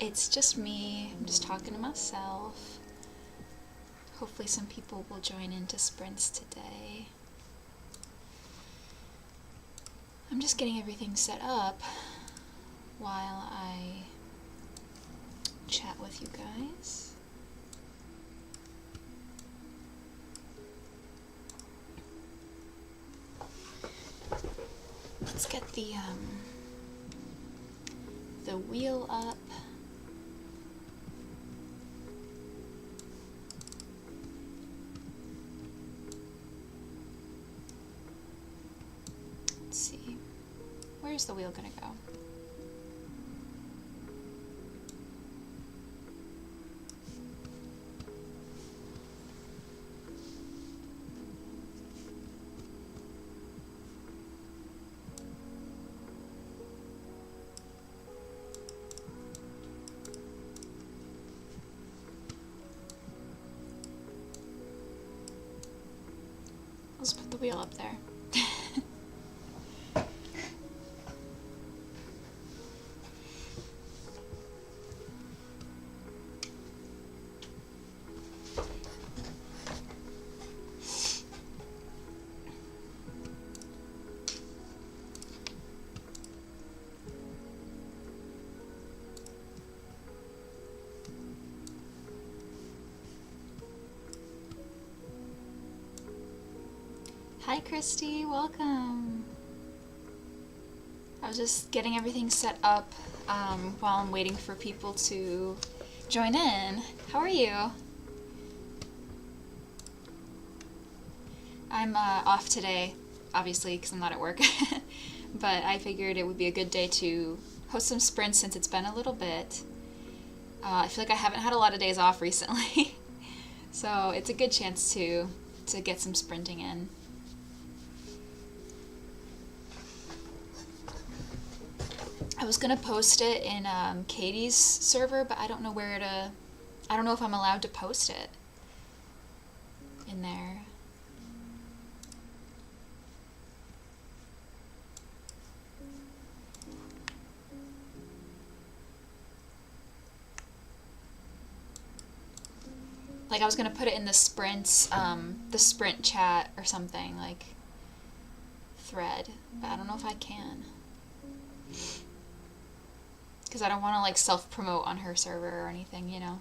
It's just me. I'm just talking to myself. Hopefully some people will join into sprints today. I'm just getting everything set up while I chat with you guys. Let's get the wheel up. Let's see. Where's the wheel gonna go? Let's put the wheel up there. Hi Christy, welcome. I was just getting everything set up while I'm waiting for people to join in. How are you? I'm off today, obviously, because I'm not at work, but I figured it would be a good day to host some sprints since it's been a little bit. I feel like I haven't had a lot of days off recently, so it's a good chance to get some sprinting in. I was gonna post it in Katie's server, but I don't know where to. I don't know if I'm allowed to post it in there. Like I was gonna put it in the sprints, the sprint chat or something, like thread, but I don't know if I can. Because I don't want to like self-promote on her server or anything, you know.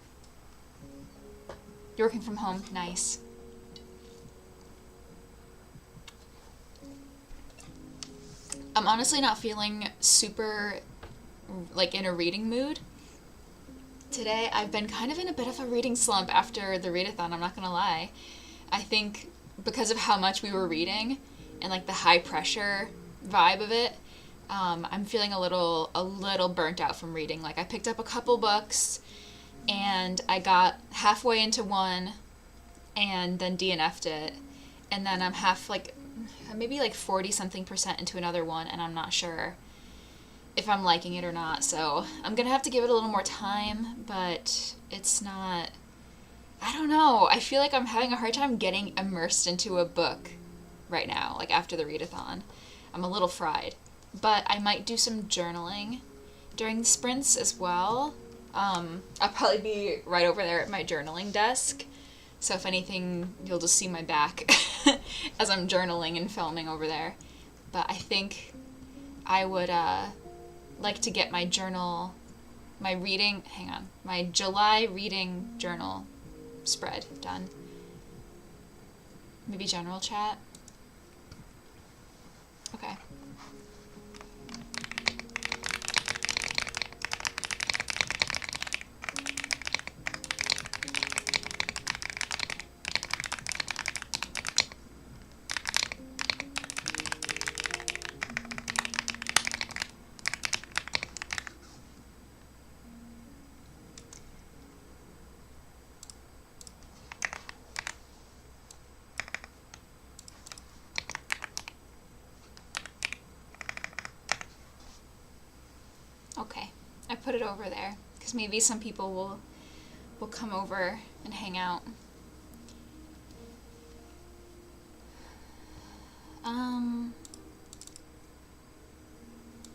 You're working from home, nice. I'm honestly not feeling super like in a reading mood today. I've been kind of in a bit of a reading slump after the readathon, I'm not gonna lie. I think because of how much we were reading and like the high pressure vibe of it, I'm feeling a little burnt out from reading. Like I picked up a couple books and I got halfway into one and then DNF'd it. And then I'm maybe like 40-something% into another one and I'm not sure if I'm liking it or not. So I'm gonna have to give it a little more time, but it's not, I don't know. I feel like I'm having a hard time getting immersed into a book right now, like after the readathon. I'm a little fried. But I might do some journaling during the sprints as well. I'll probably be right over there at my journaling desk. So if anything, you'll just see my back as I'm journaling and filming over there. But I think I would like to get my journal, my July reading journal spread done. Maybe general chat? Okay. Okay, I put it over there because maybe some people will come over and hang out.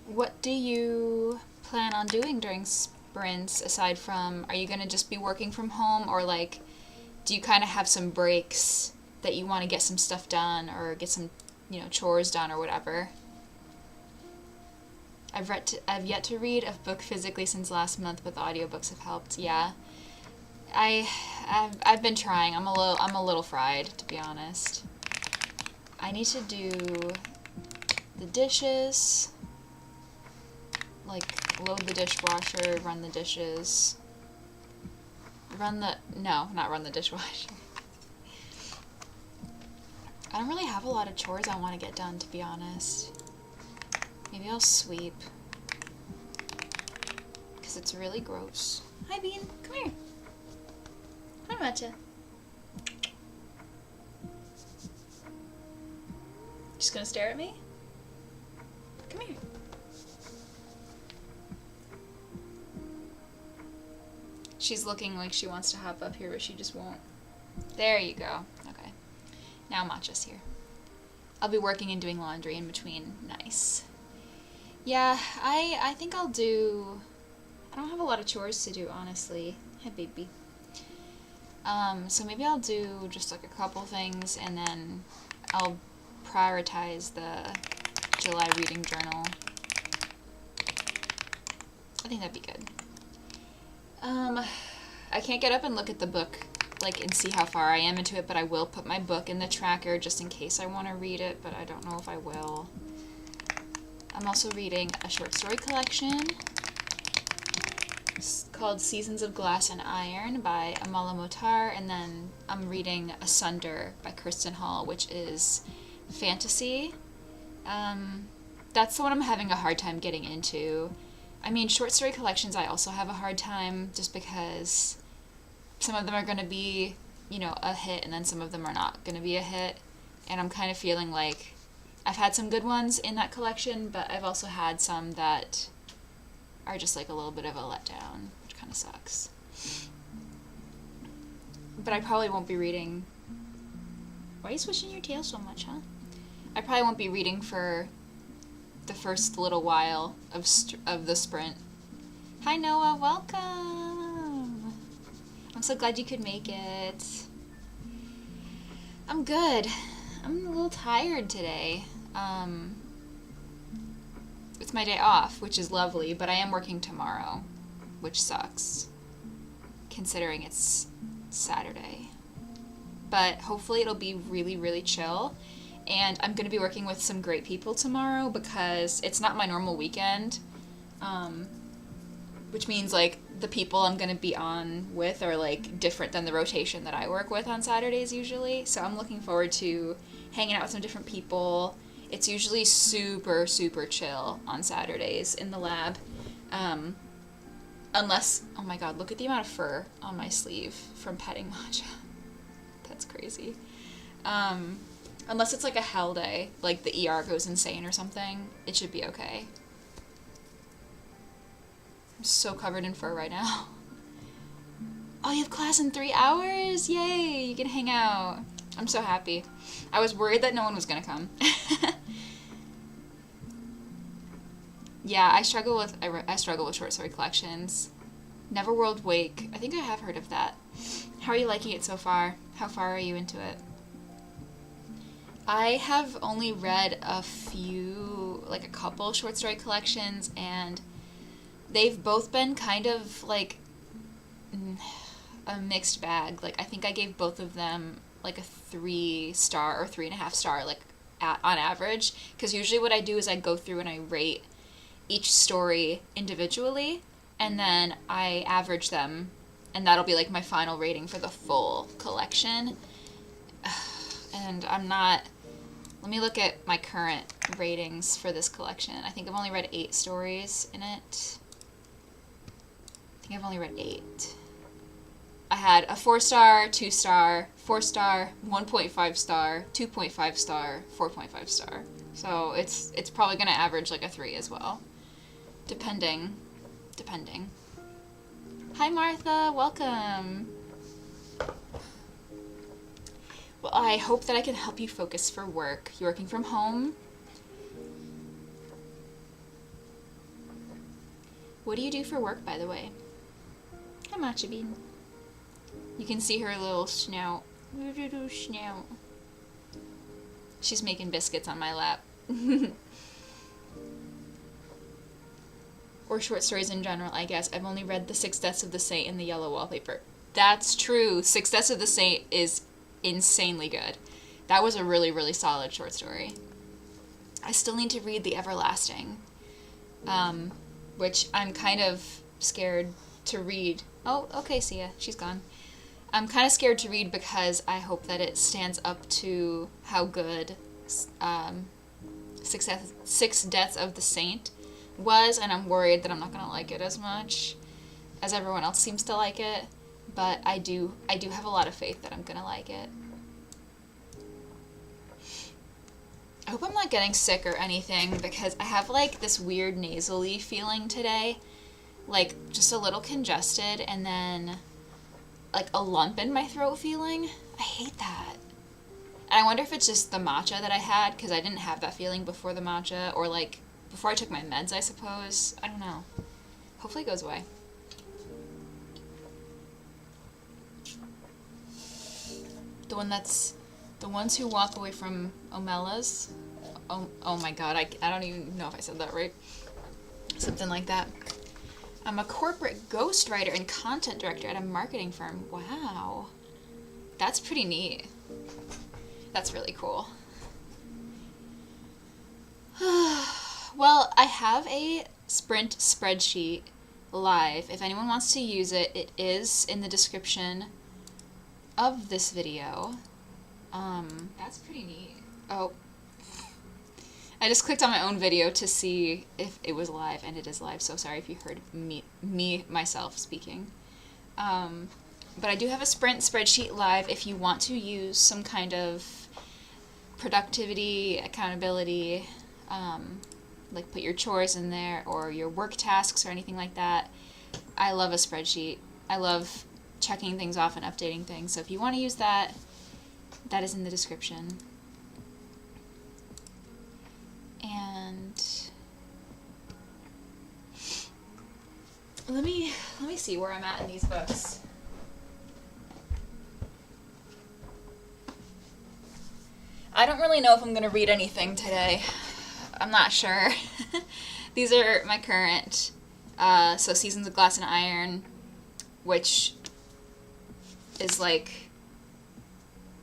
What do you plan on doing during sprints aside from, are you going to just be working from home, or like do you kind of have some breaks that you want to get some stuff done or get some, chores done or whatever? I've yet to read a book physically since last month, but the audiobooks have helped. Yeah. I've been trying. I'm a little fried, to be honest. I need to do the dishes, like load the dishwasher, run the dishes, not run the dishwasher. I don't really have a lot of chores I want to get done, to be honest. Maybe I'll sweep, because it's really gross. Hi, Bean. Come here. Hi, Matcha. Just gonna stare at me? Come here. She's looking like she wants to hop up here, but she just won't. There you go. Okay. Now Matcha's here. I'll be working and doing laundry in between. Nice. Yeah, I think I'll do... I don't have a lot of chores to do, honestly. Hi, baby. So maybe I'll do just like a couple things, and then I'll prioritize the July reading journal. I think that'd be good. I can't get up and look at the book, like, and see how far I am into it, but I will put my book in the tracker just in case I want to read it, but I don't know if I will. I'm also reading a short story collection. It's called Seasons of Glass and Iron by Amala Motar, and then I'm reading Asunder by Kirsten Hall, which is fantasy. That's the one I'm having a hard time getting into. I mean, short story collections I also have a hard time, just because some of them are going to be, a hit, and then some of them are not going to be a hit, and I'm kind of feeling like I've had some good ones in that collection, but I've also had some that are just like a little bit of a letdown, which kind of sucks. But I probably won't be reading... Why are you swishing your tail so much, huh? I probably won't be reading for the first little while of the sprint. Hi, Noah. Welcome. I'm so glad you could make it. I'm good. I'm a little tired today. It's my day off, which is lovely, but I am working tomorrow, which sucks, considering it's Saturday. But hopefully it'll be really, really chill. And I'm going to be working with some great people tomorrow because it's not my normal weekend, which means, like, the people I'm going to be on with are, like, different than the rotation that I work with on Saturdays usually. So I'm looking forward to hanging out with some different people. It's usually super, super chill on Saturdays in the lab. Unless, oh my god, look at the amount of fur on my sleeve from petting Matcha. That's crazy. Unless it's like a hell day, like the ER goes insane or something, it should be okay. I'm so covered in fur right now. Oh, you have class in 3 hours? Yay, you can hang out. I'm so happy. I was worried that no one was gonna come. Yeah, I struggle with short story collections. Neverworld Wake. I think I have heard of that. How are you liking it so far? How far are you into it? I have only read a couple short story collections, and they've both been kind of like a mixed bag. Like, I think I gave both of them like a 3-star or 3.5 star, like on average, because usually what I do is I go through and I rate each story individually, and then I average them, and that'll be like my final rating for the full collection. And I'm not... Let me look at my current ratings for this collection. I think I've only read 8 stories in it. I think I've only read 8. I had a 4-star, 2-star, 4-star, 1.5 star, 2.5 star, 4.5 star. So it's probably going to average like a 3 as well. Depending. Hi, Martha. Welcome. Well, I hope that I can help you focus for work. You're working from home? What do you do for work, by the way? Hi, Matcha Bean. You can see her little snout. Snout. She's making biscuits on my lap. Or short stories in general, I guess. I've only read The Six Deaths of the Saint and The Yellow Wallpaper. That's true. Six Deaths of the Saint is insanely good. That was a really, really solid short story. I still need to read The Everlasting, which I'm kind of scared to read. Oh, okay, see ya. She's gone. I'm kind of scared to read because I hope that it stands up to how good Six Deaths of the Saint was, and I'm worried that I'm not going to like it as much as everyone else seems to like it, but I do have a lot of faith that I'm going to like it. I hope I'm not getting sick or anything, because I have, like, this weird nasally feeling today, like, just a little congested, and then, like, a lump in my throat feeling. I hate that. And I wonder if it's just the matcha that I had, because I didn't have that feeling before the matcha, or, like, before I took my meds, I suppose. I don't know. Hopefully it goes away. The ones who walk away from Omelas. Oh my god, I don't even know if I said that right. Something like that. I'm a corporate ghostwriter and content director at a marketing firm. Wow. That's pretty neat. That's really cool. Well, I have a Sprint spreadsheet live. If anyone wants to use it, it is in the description of this video. That's pretty neat. Oh. I just clicked on my own video to see if it was live, and it is live, so sorry if you heard myself speaking. But I do have a Sprint spreadsheet live if you want to use some kind of productivity, accountability, like put your chores in there or your work tasks or anything like that. I love a spreadsheet. I love checking things off and updating things. So if you want to use that, that is in the description. And let me see where I'm at in these books. I don't really know if I'm going to read anything today. I'm not sure. These are my current, so Seasons of Glass and Iron, which is like,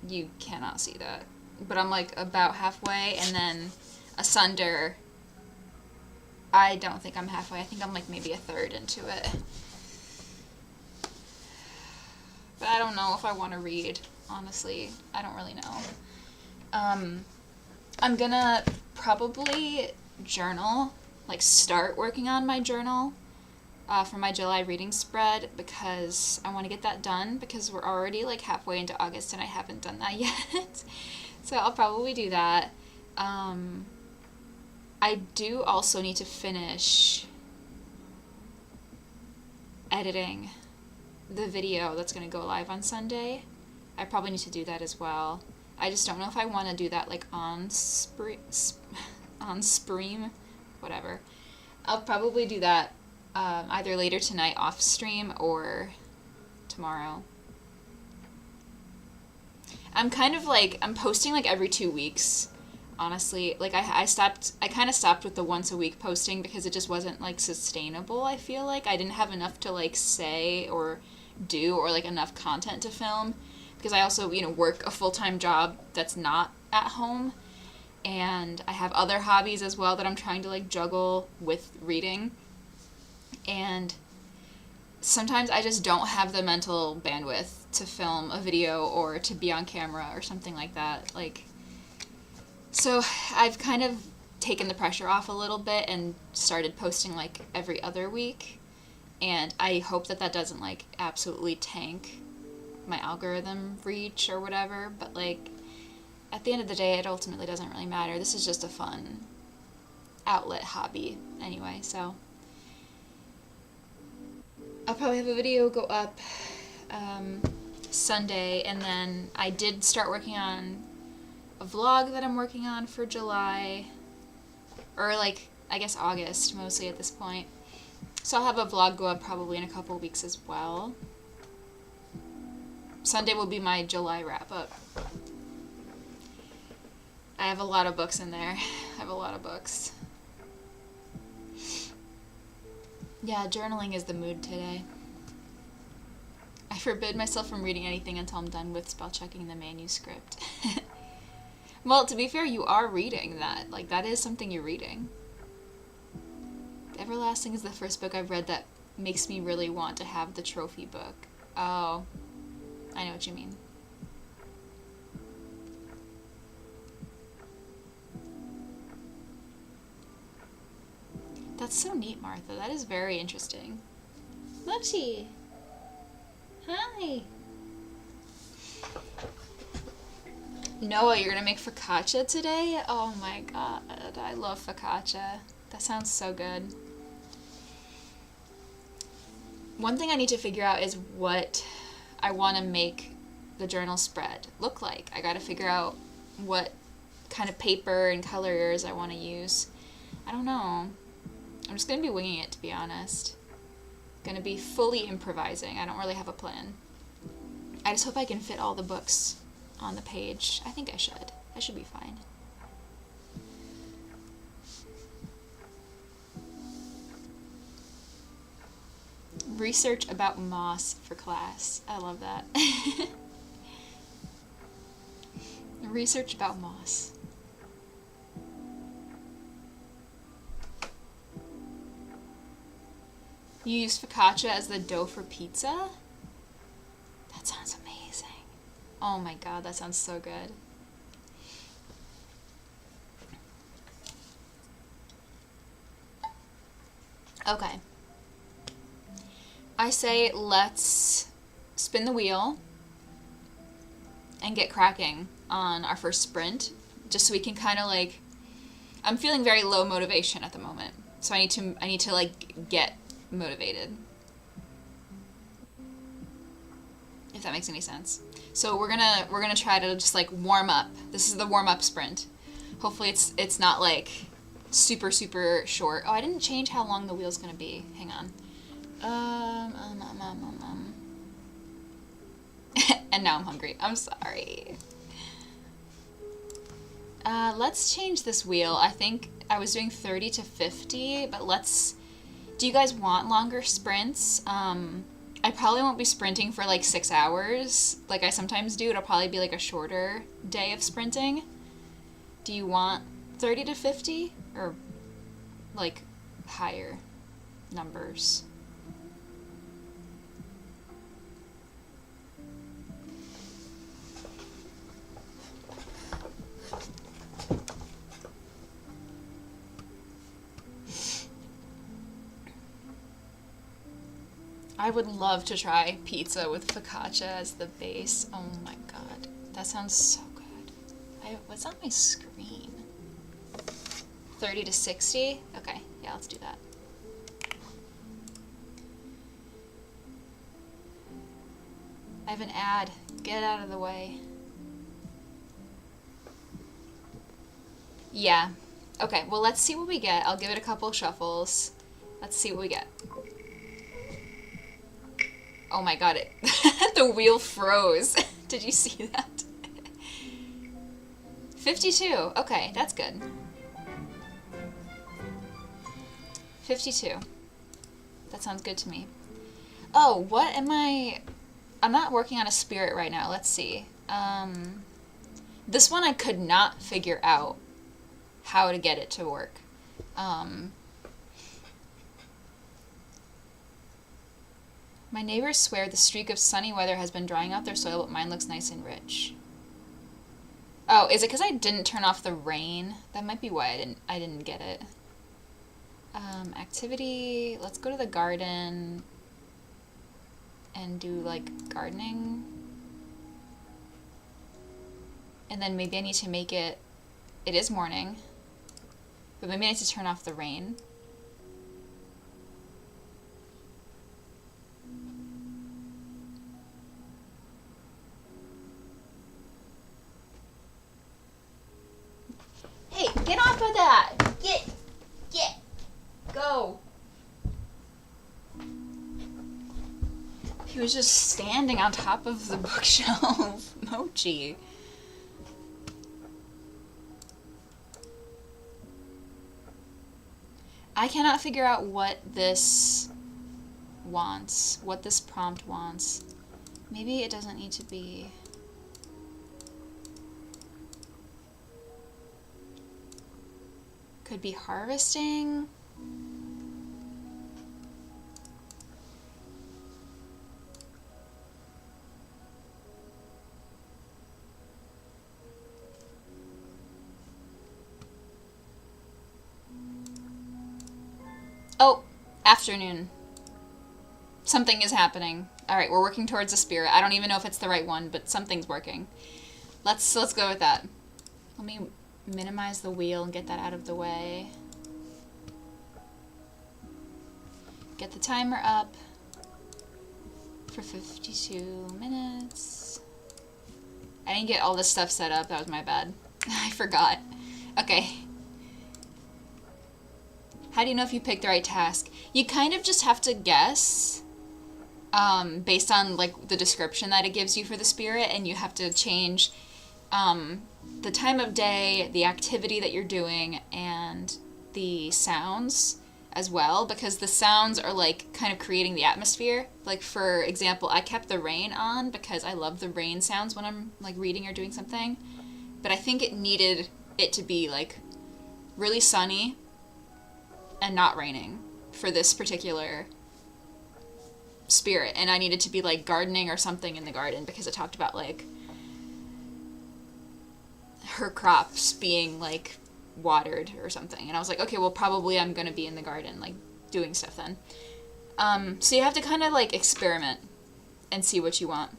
you cannot see that, but I'm like about halfway, and then Asunder, I don't think I'm halfway. I think I'm like maybe a third into it. But I don't know if I want to read, honestly. I don't really know. I'm gonna probably journal, like start working on my journal for my July reading spread, because I want to get that done, because we're already like halfway into August and I haven't done that yet. So I'll probably do that. I do also need to finish editing the video that's going to go live on Sunday. I probably need to do that as well. I just don't know if I want to do that like on Spream, whatever. I'll probably do that either later tonight off stream or tomorrow. I'm kind of like, I'm posting like every 2 weeks, honestly. Like I kind of stopped with the once a week posting because it just wasn't like sustainable. I feel like I didn't have enough to like say or do, or like enough content to film, because I also, work a full-time job that's not at home, and I have other hobbies as well that I'm trying to like juggle with reading, and sometimes I just don't have the mental bandwidth to film a video or to be on camera or something like that. Like, so I've kind of taken the pressure off a little bit and started posting like every other week, and I hope that that doesn't like absolutely tank my algorithm reach or whatever, but like at the end of the day it ultimately doesn't really matter. This is just a fun outlet hobby anyway, so I'll probably have a video go up Sunday, and then I did start working on a vlog that I'm working on for July, or like I guess August mostly at this point. So I'll have a vlog go up probably in a couple weeks as well. Sunday will be my July wrap-up. I have a lot of books in there. I have a lot of books. Yeah, journaling is the mood today. I forbid myself from reading anything until I'm done with spell checking the manuscript. Well, to be fair, you are reading that. Like, that is something you're reading. Everlasting is the first book I've read that makes me really want to have the trophy book. Oh, I know what you mean. That's so neat, Martha. That is very interesting. Mochi! Hi! Noah, you're gonna make focaccia today? Oh my god, I love focaccia. That sounds so good. One thing I need to figure out is what I want to make the journal spread look like. I gotta figure out what kind of paper and colors I want to use. I don't know. I'm just gonna be winging it, to be honest. Gonna be fully improvising. I don't really have a plan. I just hope I can fit all the books on the page. I think I should. I should be fine. Research about moss for class. I love that. Research about moss. You use focaccia as the dough for pizza? That sounds amazing. Oh my god, that sounds so good. Okay. I say let's spin the wheel and get cracking on our first sprint, just so we can kind of like, I'm feeling very low motivation at the moment, so I need to like get motivated, if that makes any sense. So we're gonna try to just like warm up. This is the warm up sprint. Hopefully it's not like super short. Oh, I didn't change how long the wheel's gonna be. Hang on. And now I'm hungry. I'm sorry. Let's change this wheel. I think I was doing 30 to 50, but let's... Do you guys want longer sprints? I probably won't be sprinting for like 6 hours like I sometimes do. It'll probably be like a shorter day of sprinting. Do you want 30 to 50 or like higher numbers? I would love to try pizza with focaccia as the base. Oh my god. That sounds so good. What's on my screen? 30 to 60? Okay, yeah, let's do that. I have an ad. Get it out of the way. Yeah. Okay, well, let's see what we get. I'll give it a couple shuffles. Let's see what we get. Oh my god, the wheel froze. Did you see that? 52. Okay, that's good. 52. That sounds good to me. Oh, what am I... I'm not working on a spirit right now. Let's see. This one I could not figure out how to get it to work. My neighbors swear the streak of sunny weather has been drying out their soil, but mine looks nice and rich. Oh, is it because I didn't turn off the rain? That might be why I didn't get it. Activity, let's go to the garden and do like gardening. And then maybe I need to make it, it is morning, but maybe I need to turn off the rain. Hey, get off of that! Get! Go! He was just standing on top of the bookshelf. Mochi. I cannot figure out what this wants, what this prompt wants. Maybe it doesn't need to be... Could be harvesting. Oh, afternoon. Something is happening. All right, we're working towards a spirit. I don't even know if it's the right one, but something's working. Let's go with that. Let me minimize the wheel and get that out of the way. Get the timer up for 52 minutes. I didn't get all this stuff set up. That was my bad. I forgot. Okay. How do you know if you picked the right task? You kind of just have to guess based on like the description that it gives you for the spirit, and you have to change the time of day, the activity that you're doing, and the sounds as well, because the sounds are like kind of creating the atmosphere. Like for example, I kept the rain on because I love the rain sounds when I'm like reading or doing something, but I think it needed it to be like really sunny and not raining for this particular spirit, and I needed to be like gardening or something in the garden because it talked about like her crops being like watered or something, and I was like, okay, well probably I'm gonna be in the garden like doing stuff then. So you have to kind of like experiment and see what you want.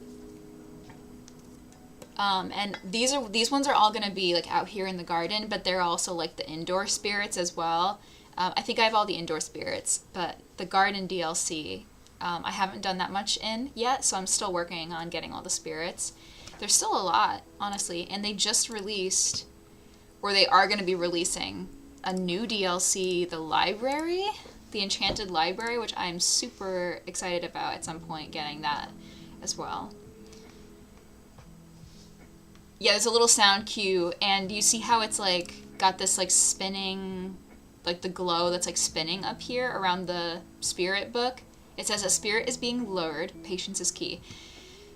And these ones are all gonna be like out here in the garden, but they're also like the indoor spirits as well. I think I have all the indoor spirits, but the garden DLC, I haven't done that much in yet, so I'm still working on getting all the spirits. There's still a lot, honestly, and they just released, or they are going to be releasing, a new DLC, the library, the Enchanted Library, which I'm super excited about at some point getting that as well. Yeah, there's a little sound cue, and you see how it's like got this like spinning, like the glow that's like spinning up here around the spirit book. It says a spirit is being lured, patience is key.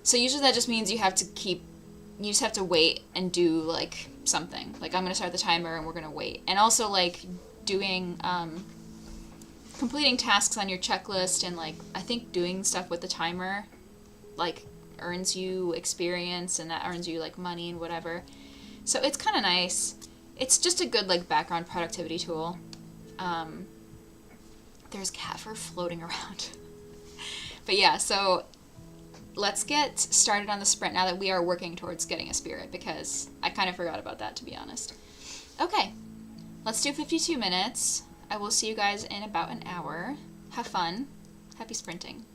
So usually that just means you just have to wait and do like something. Like I'm gonna start the timer and we're gonna wait. And also like doing, completing tasks on your checklist, and like I think doing stuff with the timer like earns you experience, and that earns you like money and whatever. So it's kind of nice. It's just a good like background productivity tool. There's cat fur floating around. But yeah, so let's get started on the sprint now that we are working towards getting a spirit, because I kind of forgot about that, to be honest. Okay, let's do 52 minutes. I will see you guys in about an hour. Have fun. Happy sprinting.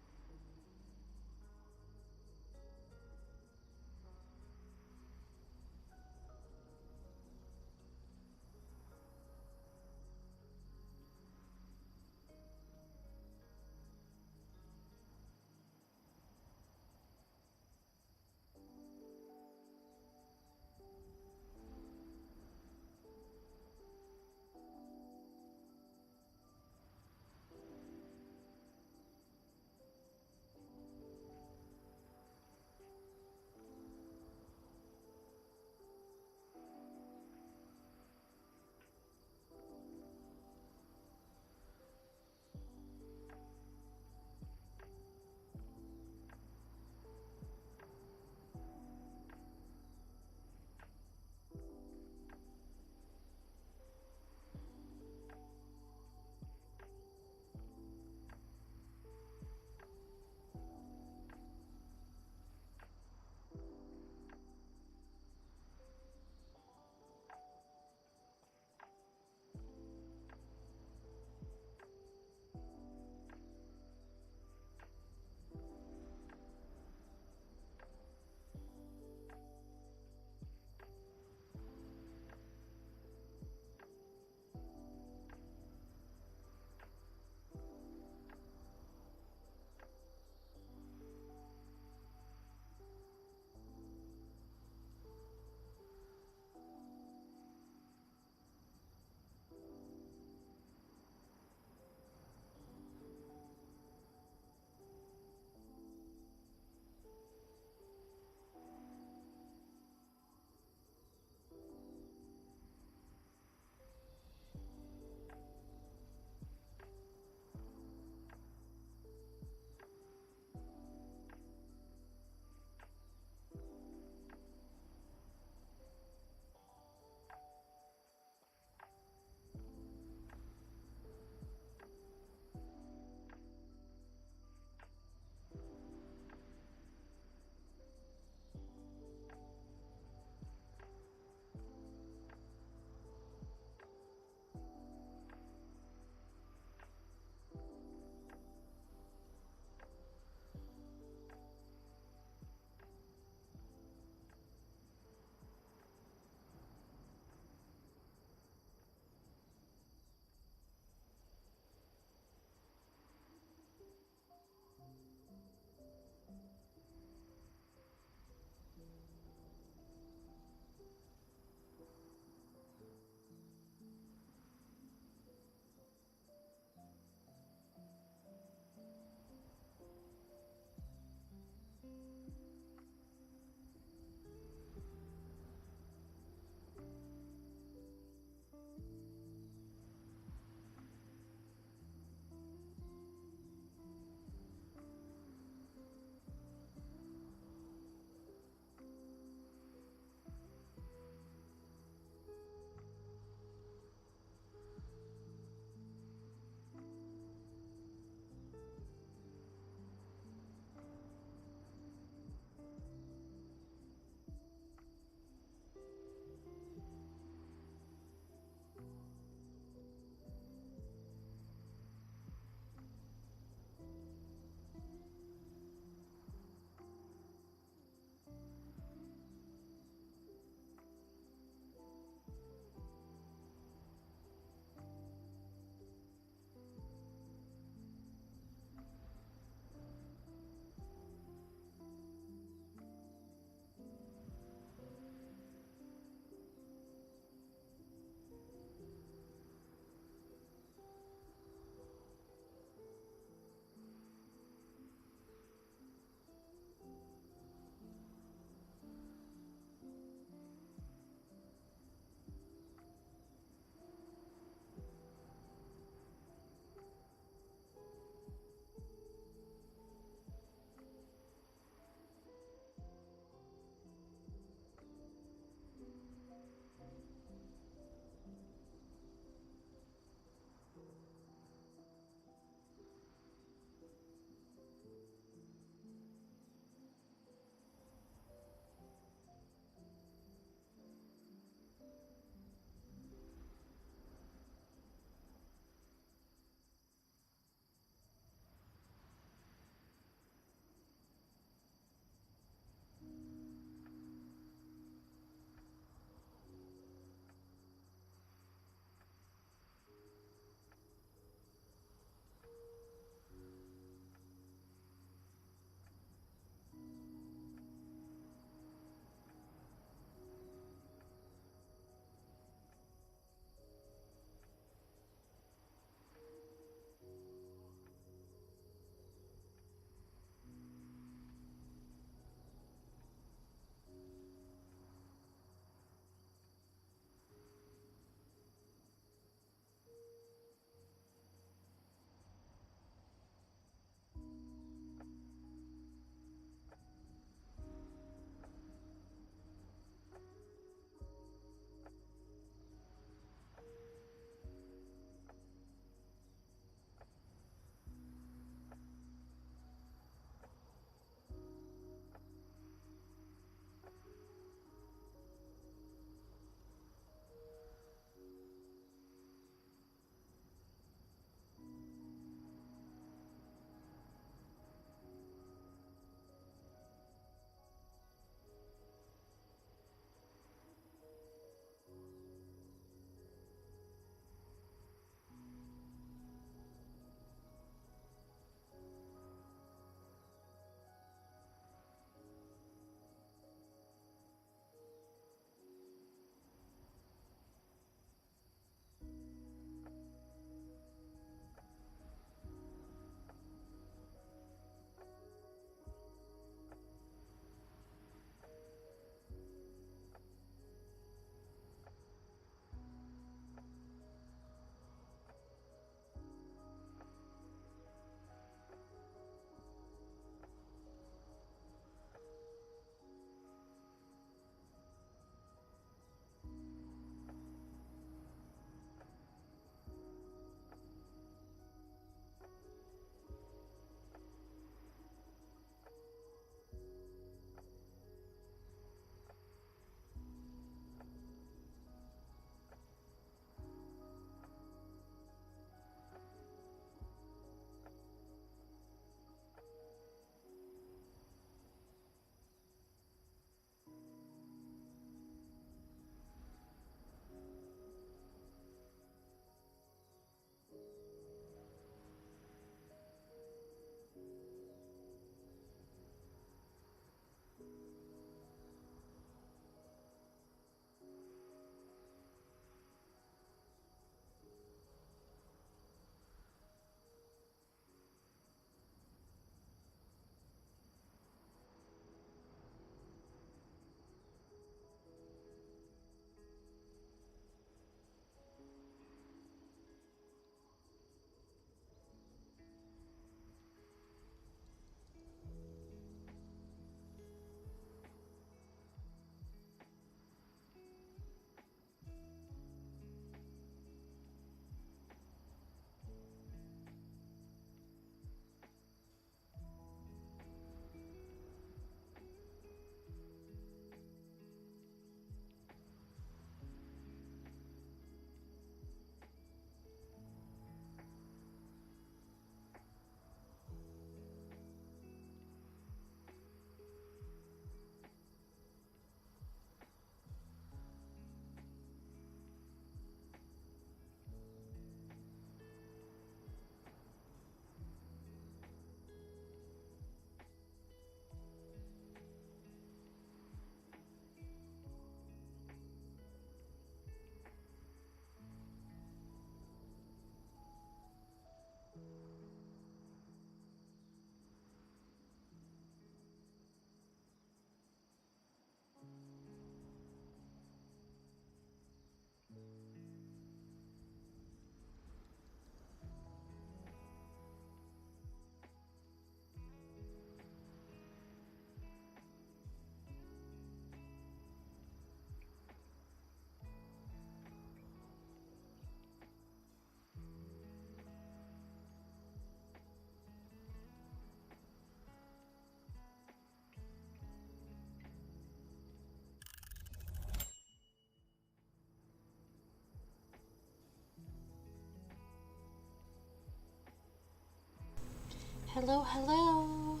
Hello, hello.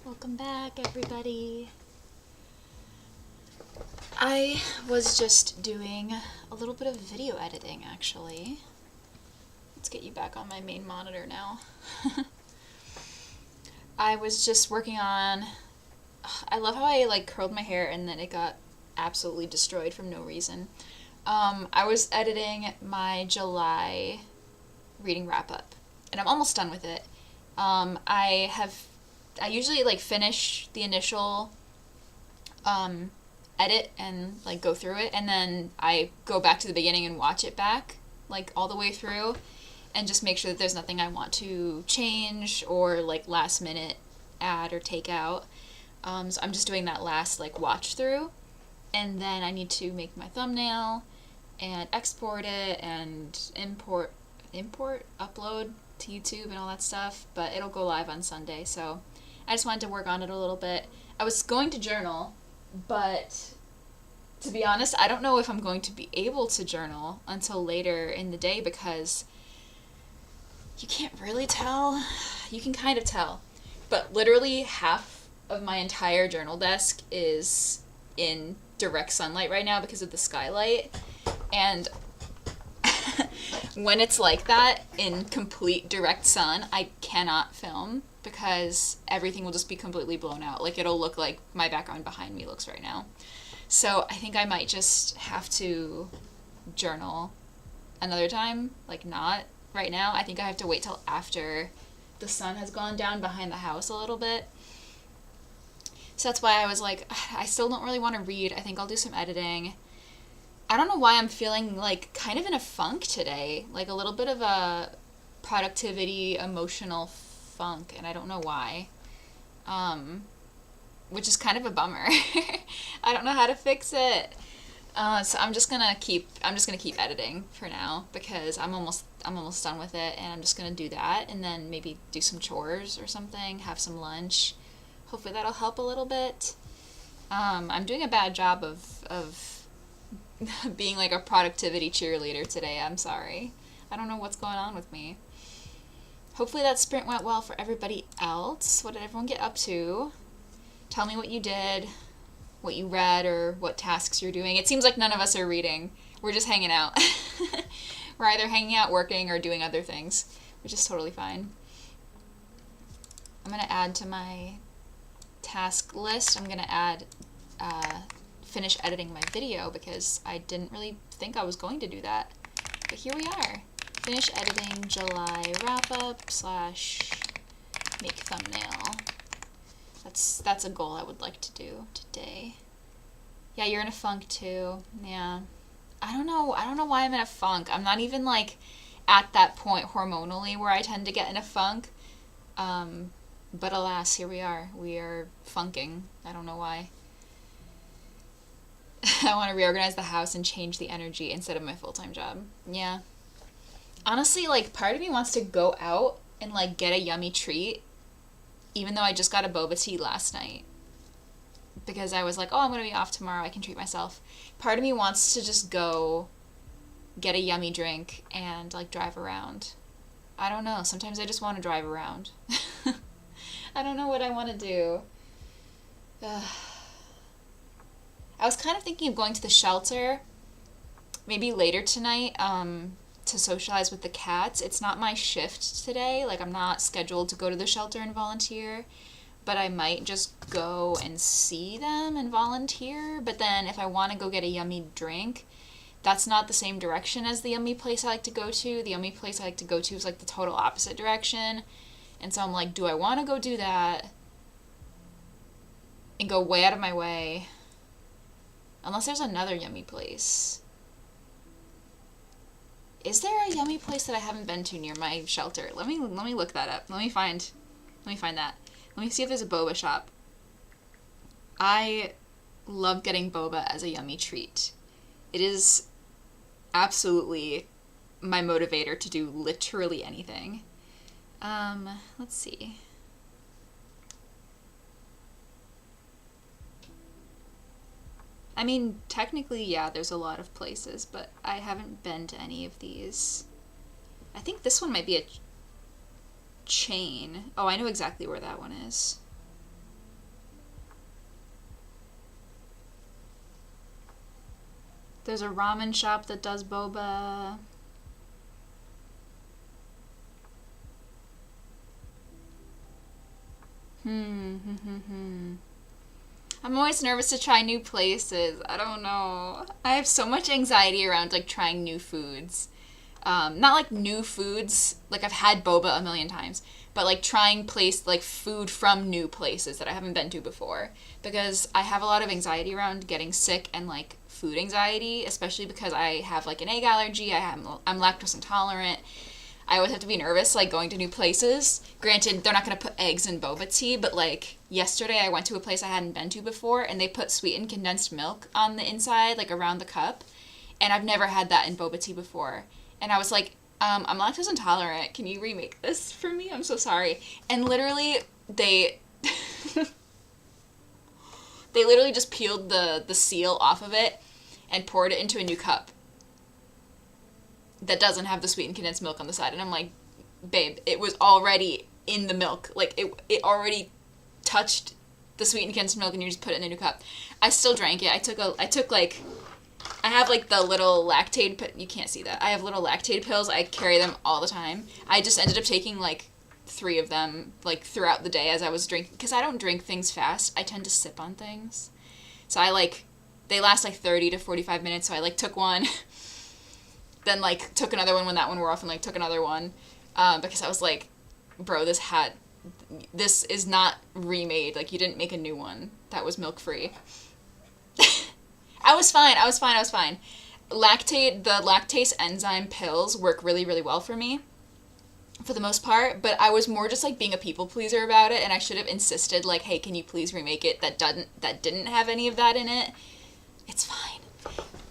Welcome back, everybody. I was just doing a little bit of video editing, actually. Let's get you back on my main monitor now. I was just working on... I love how I like curled my hair and then it got absolutely destroyed from no reason. I was editing my July reading wrap-up, and I'm almost done with it. I usually like finish the initial edit and like go through it, and then I go back to the beginning and watch it back like all the way through and just make sure that there's nothing I want to change or like last minute add or take out. So I'm just doing that last like watch through, and then I need to make my thumbnail and export it and import, upload to YouTube and all that stuff, but it'll go live on Sunday, so I just wanted to work on it a little bit. I was going to journal, but to be honest, I don't know if I'm going to be able to journal until later in the day because you can't really tell. You can kind of tell, but literally half of my entire journal desk is in direct sunlight right now because of the skylight, and when it's like that in complete direct sun, I cannot film because everything will just be completely blown out. Like, it'll look like my background behind me looks right now. So I think I might just have to journal another time, like not right now. I think I have to wait till after the sun has gone down behind the house a little bit. So that's why I was like, I still don't really want to read. I think I'll do some editing. I don't know why I'm feeling like kind of in a funk today, like a little bit of a productivity, emotional funk, and I don't know why, which is kind of a bummer. I don't know how to fix it. So I'm just gonna keep editing for now because I'm almost done with it, and I'm just gonna do that and then maybe do some chores or something, have some lunch. Hopefully that'll help a little bit. I'm doing a bad job of being like a productivity cheerleader today. I'm sorry. I don't know what's going on with me. Hopefully that sprint went well for everybody else. What did everyone get up to? Tell me what you did, what you read, or what tasks you're doing. It seems like none of us are reading. We're just hanging out. We're either hanging out, working, or doing other things, which is totally fine. I'm going to add to my task list. I'm going to add finish editing my video because I didn't really think I was going to do that. But here we are. Finish editing July wrap-up / make thumbnail. That's a goal I would like to do today. Yeah, you're in a funk too. Yeah. I don't know why I'm in a funk. I'm not even like at that point hormonally where I tend to get in a funk. But alas, here we are. We are funking. I don't know why. I want to reorganize the house and change the energy instead of my full-time job. Yeah. Honestly, like, part of me wants to go out and, like, get a yummy treat, even though I just got a boba tea last night. Because I was like, oh, I'm going to be off tomorrow. I can treat myself. Part of me wants to just go get a yummy drink and, like, drive around. I don't know. Sometimes I just want to drive around. I don't know what I want to do. I was kind of thinking of going to the shelter, maybe later tonight, to socialize with the cats. It's not my shift today. Like, I'm not scheduled to go to the shelter and volunteer, but I might just go and see them and volunteer. But then if I want to go get a yummy drink, that's not the same direction as the yummy place I like to go to. The yummy place I like to go to is like the total opposite direction. And so I'm like, do I want to go do that and go way out of my way? Unless there's another yummy place. Is there a yummy place that I haven't been to near my shelter? Let me look that up. Let me find that. Let me see if there's a boba shop. I love getting boba as a yummy treat. It is absolutely my motivator to do literally anything. Let's see. I mean, technically, yeah, there's a lot of places, but I haven't been to any of these. I think this one might be chain. Oh, I know exactly where that one is. There's a ramen shop that does boba. I'm always nervous to try new places. I don't know. I have so much anxiety around like trying new foods. Not like new foods, like I've had boba a million times, but like trying like food from new places that I haven't been to before, because I have a lot of anxiety around getting sick and like food anxiety, especially because I have like an egg allergy. I'm lactose intolerant. I always have to be nervous like going to new places. Granted, they're not going to put eggs in boba tea, but like yesterday I went to a place I hadn't been to before and they put sweetened condensed milk on the inside, like around the cup, and I've never had that in boba tea before. And I was like, I'm lactose intolerant. Can you remake this for me? I'm so sorry. And literally, they literally just peeled the seal off of it and poured it into a new cup that doesn't have the sweetened condensed milk on the side. And I'm like, babe, it was already in the milk. Like, it already touched the sweetened condensed milk and you just put it in a new cup. I still drank it. I have like the little Lactaid, you can't see that. I have little Lactaid pills. I carry them all the time. I just ended up taking like 3 of them like throughout the day as I was drinking, because I don't drink things fast. I tend to sip on things. So they last like 30 to 45 minutes. So I like took one, then like took another one when that one wore off and like took another one, because I was like, bro, this is not remade. Like you didn't make a new one. That was milk free. I was fine. The lactase enzyme pills work really, really well for me, for the most part, but I was more just like being a people pleaser about it, and I should have insisted like, hey, can you please remake it that didn't have any of that in it? It's fine.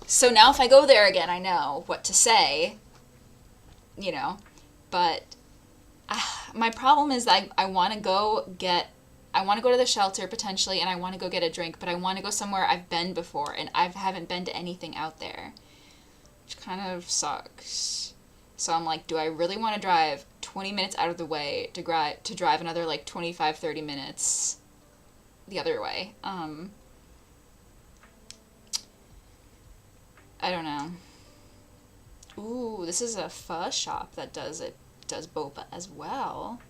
So now if I go there again, I know what to say, you know, but my problem is that I want to go to the shelter potentially, and I want to go get a drink, but I want to go somewhere I've been before, and I haven't been to anything out there, which kind of sucks. So I'm like, do I really want to drive 20 minutes out of the way to drive another like 25, 30 minutes the other way? I don't know. Ooh, this is a pho shop that does boba as well.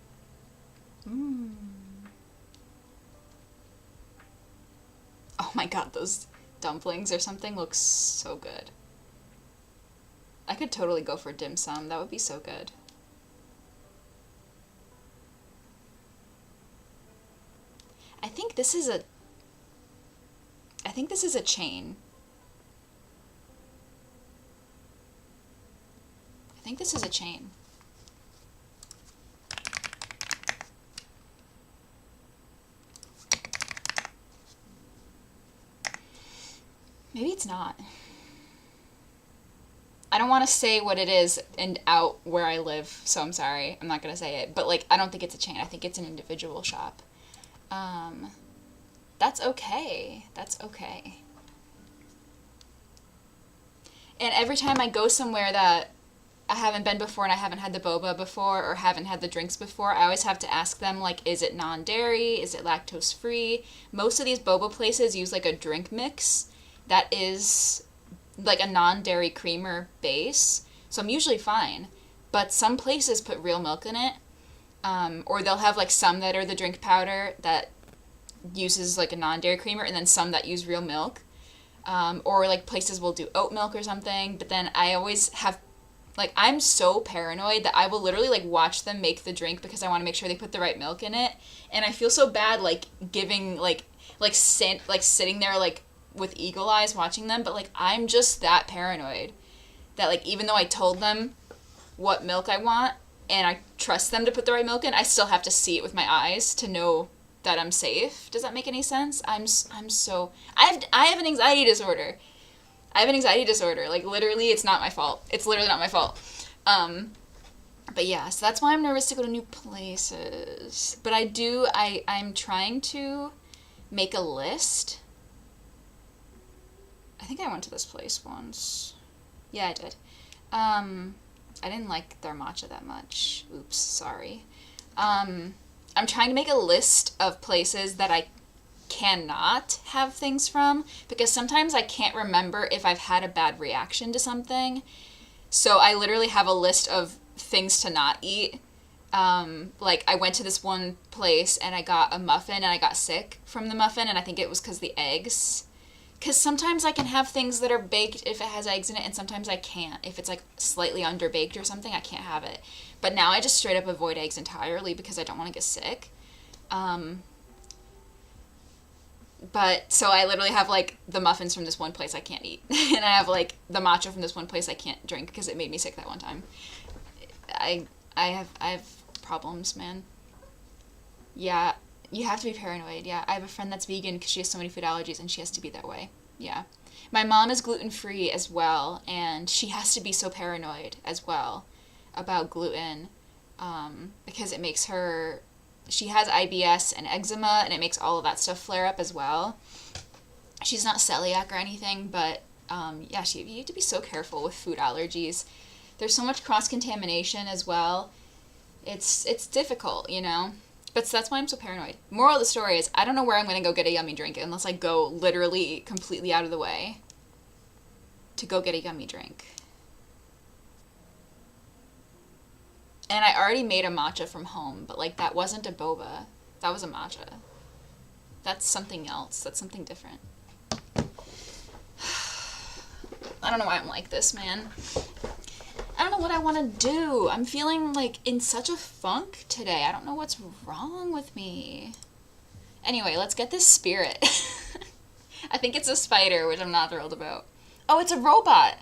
Oh my god, those dumplings or something look so good. I could totally go for dim sum. That would be so good. I think this is a chain. I think this is a chain. Maybe it's not. I don't want to say what it is and out where I live, so I'm sorry. I'm not going to say it. But, like, I don't think it's a chain. I think it's an individual shop. That's okay. That's okay. And every time I go somewhere that I haven't been before and I haven't had the boba before or haven't had the drinks before, I always have to ask them, like, is it non-dairy? Is it lactose-free? Most of these boba places use, like, a drink mix that is like a non-dairy creamer base, so I'm usually fine. But some places put real milk in it, or they'll have like some that are the drink powder that uses like a non-dairy creamer, and then some that use real milk, or like places will do oat milk or something. But then I always have, like, I'm so paranoid that I will literally like watch them make the drink because I want to make sure they put the right milk in it, and I feel so bad like giving like sitting there like with eagle eyes watching them, but like I'm just that paranoid that like even though I told them what milk I want and I trust them to put the right milk in, I still have to see it with my eyes to know that I'm safe. Does that make any sense? I have an anxiety disorder. Like literally it's not my fault. It's literally not my fault. But yeah, so that's why I'm nervous to go to new places. But I'm trying to make a list. I think I went to this place once. Yeah, I did. I didn't like their matcha that much. Oops, sorry. I'm trying to make a list of places that I cannot have things from, because sometimes I can't remember if I've had a bad reaction to something. So I literally have a list of things to not eat. Like, I went to this one place and I got a muffin and I got sick from the muffin, and I think it was because the eggs. Because sometimes I can have things that are baked if it has eggs in it, and sometimes I can't. If it's like slightly underbaked or something, I can't have it. But now I just straight up avoid eggs entirely because I don't want to get sick. But so I literally have like the muffins from this one place I can't eat, and I have like the matcha from this one place I can't drink because it made me sick that one time. I have problems, man. Yeah, you have to be paranoid. Yeah, I have a friend that's vegan because she has so many food allergies and she has to be that way. Yeah. My mom is gluten-free as well, and she has to be so paranoid as well about gluten, because it makes her, she has IBS and eczema, and it makes all of that stuff flare up as well. She's not celiac or anything, but yeah, you have to be so careful with food allergies. There's so much cross-contamination as well. It's difficult, you know? But so that's why I'm so paranoid. Moral of the story is, I don't know where I'm going to go get a yummy drink unless I go literally completely out of the way to go get a yummy drink. And I already made a matcha from home, but like that wasn't a boba. That was a matcha. That's something else. That's something different. I don't know why I'm like this, man. I don't know what I want to do. I'm feeling like in such a funk today. I don't know what's wrong with me. Anyway, let's get this spirit. I think it's a spider, which I'm not thrilled about. Oh, it's a robot.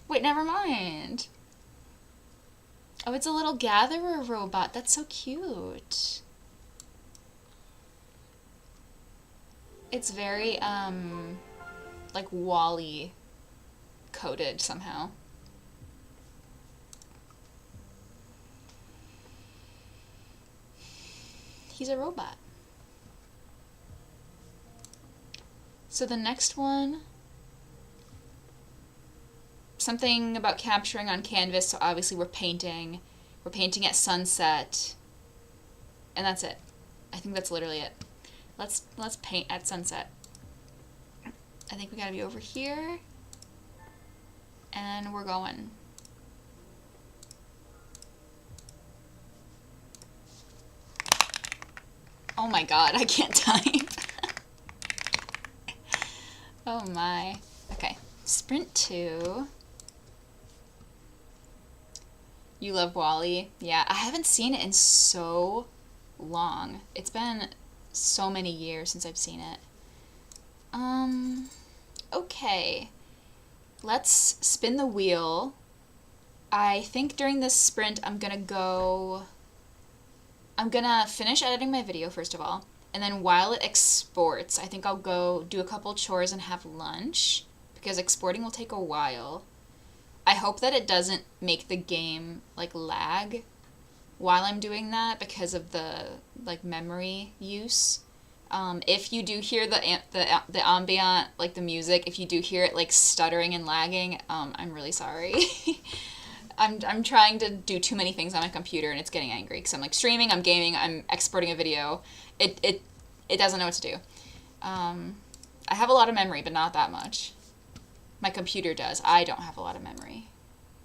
Wait, never mind. Oh, it's a little gatherer robot. That's so cute. It's very, like Wall-E coded somehow. He's a robot. So the next one, something about capturing on canvas. So obviously we're painting at sunset, and that's it. I think that's literally it. Let's paint at sunset. I think we gotta be over here, and we're going. Oh my god, I can't type. Oh my. Okay, sprint 2. You love Wall-E? Yeah, I haven't seen it in so long. It's been so many years since I've seen it. Okay. Let's spin the wheel. I think during this sprint I'm gonna finish editing my video first of all, and then while it exports, I think I'll go do a couple chores and have lunch, because exporting will take a while. I hope that it doesn't make the game like lag while I'm doing that because of the like memory use. If you do hear the ambient, like the music, if you do hear it like stuttering and lagging, I'm really sorry. I'm trying to do too many things on my computer and it's getting angry because I'm like streaming, I'm gaming, I'm exporting a video. It doesn't know what to do. I have a lot of memory, but not that much. My computer does. I don't have a lot of memory,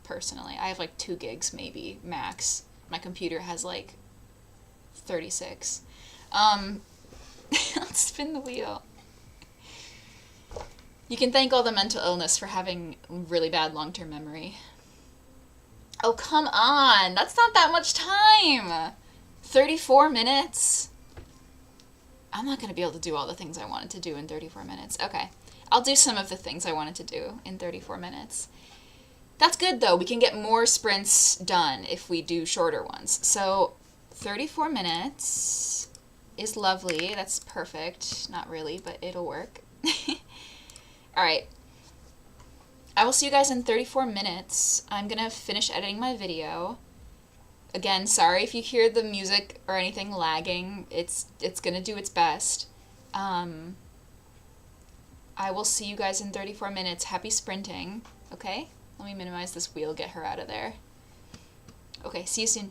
personally. I have like 2 gigs maybe, max. My computer has like 36. Let's spin the wheel. You can thank all the mental illness for having really bad long-term memory. Oh, come on! That's not that much time! 34 minutes? I'm not going to be able to do all the things I wanted to do in 34 minutes. Okay. I'll do some of the things I wanted to do in 34 minutes. That's good, though. We can get more sprints done if we do shorter ones. So 34 minutes is lovely. That's perfect. Not really, but it'll work. All right. I will see you guys in 34 minutes. I'm going to finish editing my video. Again, sorry if you hear the music or anything lagging. It's going to do its best. I will see you guys in 34 minutes. Happy sprinting. Okay? Let me minimize this wheel, get her out of there. Okay, see you soon.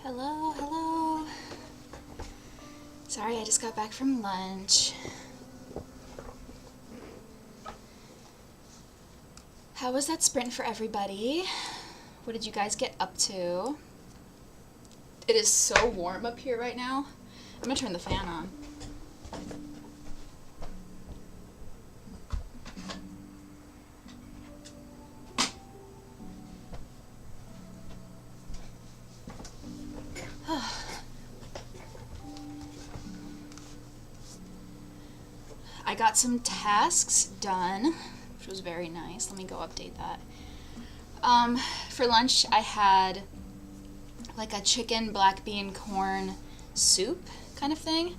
Hello, hello. Sorry, I just got back from lunch. How was that sprint for everybody? What did you guys get up to? It is so warm up here right now. I'm gonna turn the fan on. I got some tasks done, which was very nice. Let me go update that. For lunch, I had like a chicken black bean corn soup kind of thing.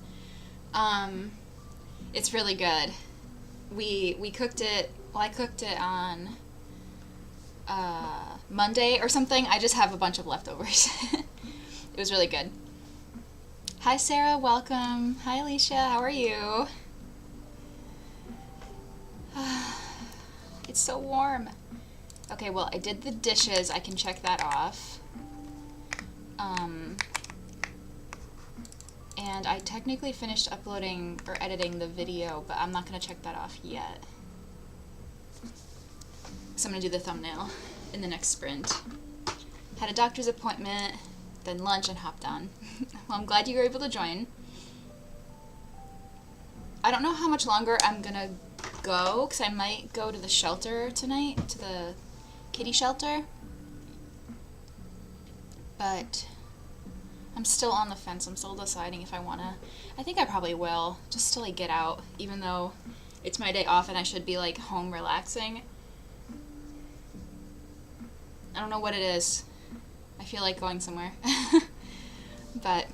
It's really good. We cooked it, well, I cooked it on Monday or something. I just have a bunch of leftovers. It was really good. Hi Sarah, welcome. Hi Alicia, how are you? It's so warm. Okay, well, I did the dishes. I can check that off. And I technically finished uploading or editing the video, but I'm not going to check that off yet. So I'm going to do the thumbnail in the next sprint. Had a doctor's appointment, then lunch, and hopped on. Well, I'm glad you were able to join. I don't know how much longer I'm going to go, because I might go to the shelter tonight, to the kitty shelter. But I'm still on the fence. I'm still deciding if I want to. I think I probably will, just to like get out, even though it's my day off and I should be like home relaxing. I don't know what it is. I feel like going somewhere. But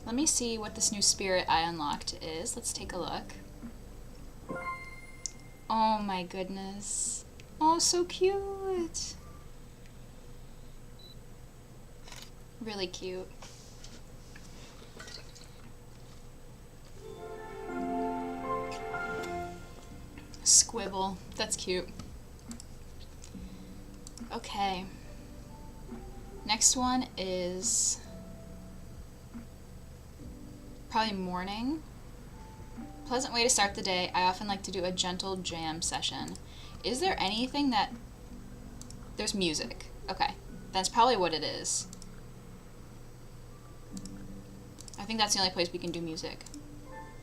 let me see what this new spirit I unlocked is. Let's take a look. Oh my goodness. Oh, so cute. Really cute. Squibble. That's cute. Okay. Next one is probably morning. Pleasant way to start the day. I often like to do a gentle jam session. Is there anything that... There's music. Okay. That's probably what it is. I think that's the only place we can do music.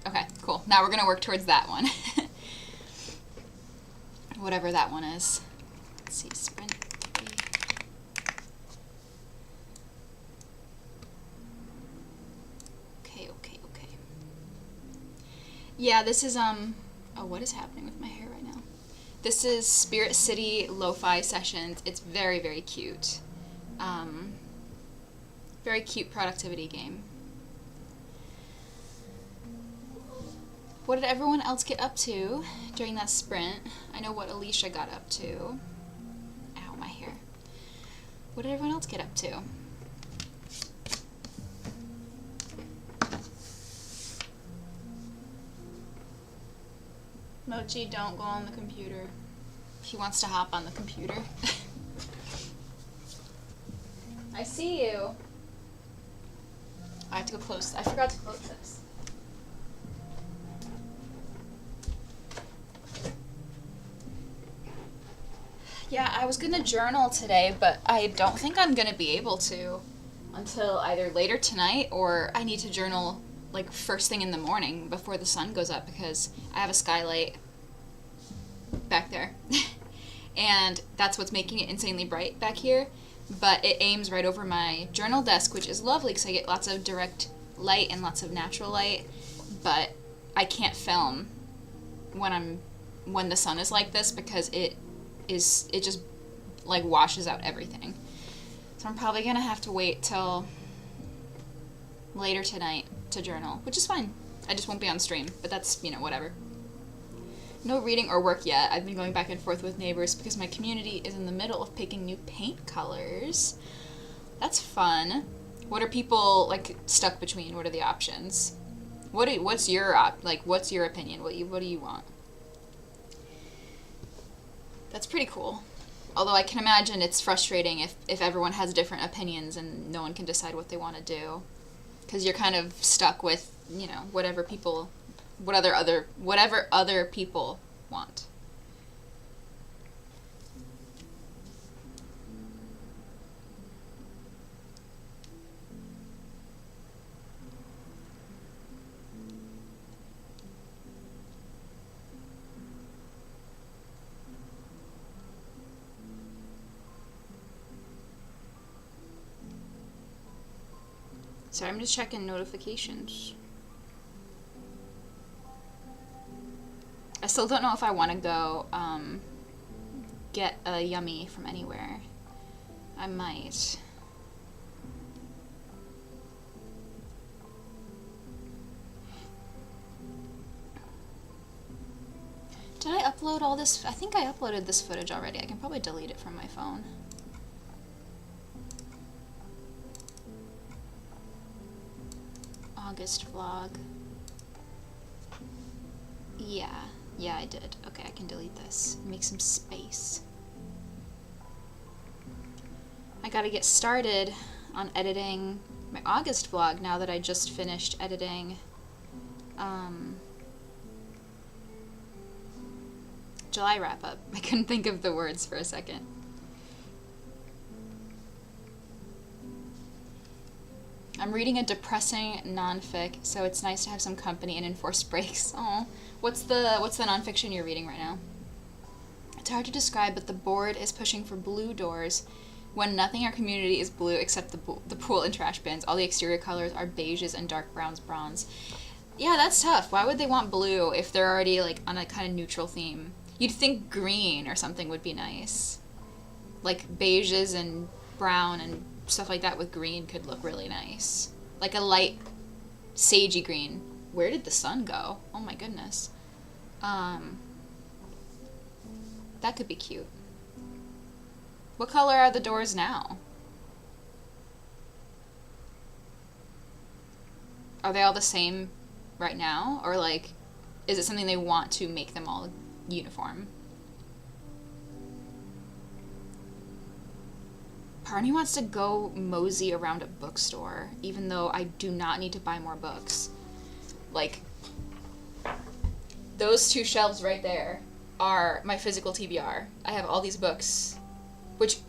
Okay, cool. Now we're going to work towards that one. Whatever that one is. Let's see, sprint. Okay. Yeah, this is, oh, what is happening with my hair right now? This is Spirit City Lo-Fi Sessions. It's very, very cute. Very cute productivity game. What did everyone else get up to during that sprint? I know what Alicia got up to. Ow, my hair. What did everyone else get up to? Mochi, don't go on the computer. He wants to hop on the computer. I see you. I have to go close. I forgot to close this. Yeah, I was gonna journal today, but I don't think I'm gonna be able to until either later tonight, or I need to journal like first thing in the morning before the sun goes up, because I have a skylight back there. And that's what's making it insanely bright back here, but it aims right over my journal desk, which is lovely because I get lots of direct light and lots of natural light, but I can't film when the sun is like this, because it just like washes out everything. So I'm probably gonna have to wait till later tonight to journal, which is fine. I just won't be on stream, but that's, you know, whatever. No reading or work yet. I've been going back and forth with neighbors because my community is in the middle of picking new paint colors. That's fun. What are people like stuck between? What are the options? What's your opinion? What do you want? That's pretty cool. Although I can imagine it's frustrating if everyone has different opinions and no one can decide what they want to do. Because you're kind of stuck with, you know, whatever other people want. So I'm just checking notifications. I still don't know if I want to go get a yummy from anywhere. I might. Did I upload all this? I think I uploaded this footage already. I can probably delete it from my phone. August vlog. Yeah, I did. Okay, I can delete this. Make some space. I gotta get started on editing my August vlog now that I just finished editing July wrap-up. I couldn't think of the words for a second. I'm reading a depressing nonfic, so it's nice to have some company and enforced breaks. Oh, what's the nonfiction you're reading right now? It's hard to describe, but the board is pushing for blue doors when nothing in our community is blue except the pool and trash bins. All the exterior colors are beiges and dark browns, bronze. Yeah, that's tough. Why would they want blue if they're already like on a kind of neutral theme? You'd think green or something would be nice. Like beiges and brown and stuff like that with green could look really nice. Like a light sagey green. Where did the sun go? Oh my goodness. That could be cute. What color are the doors now? Are they all the same right now? Or like, is it something they want to make them all uniform? Part of me wants to go mosey around a bookstore, even though I do not need to buy more books. Like, those two shelves right there are my physical TBR. I have all these books, which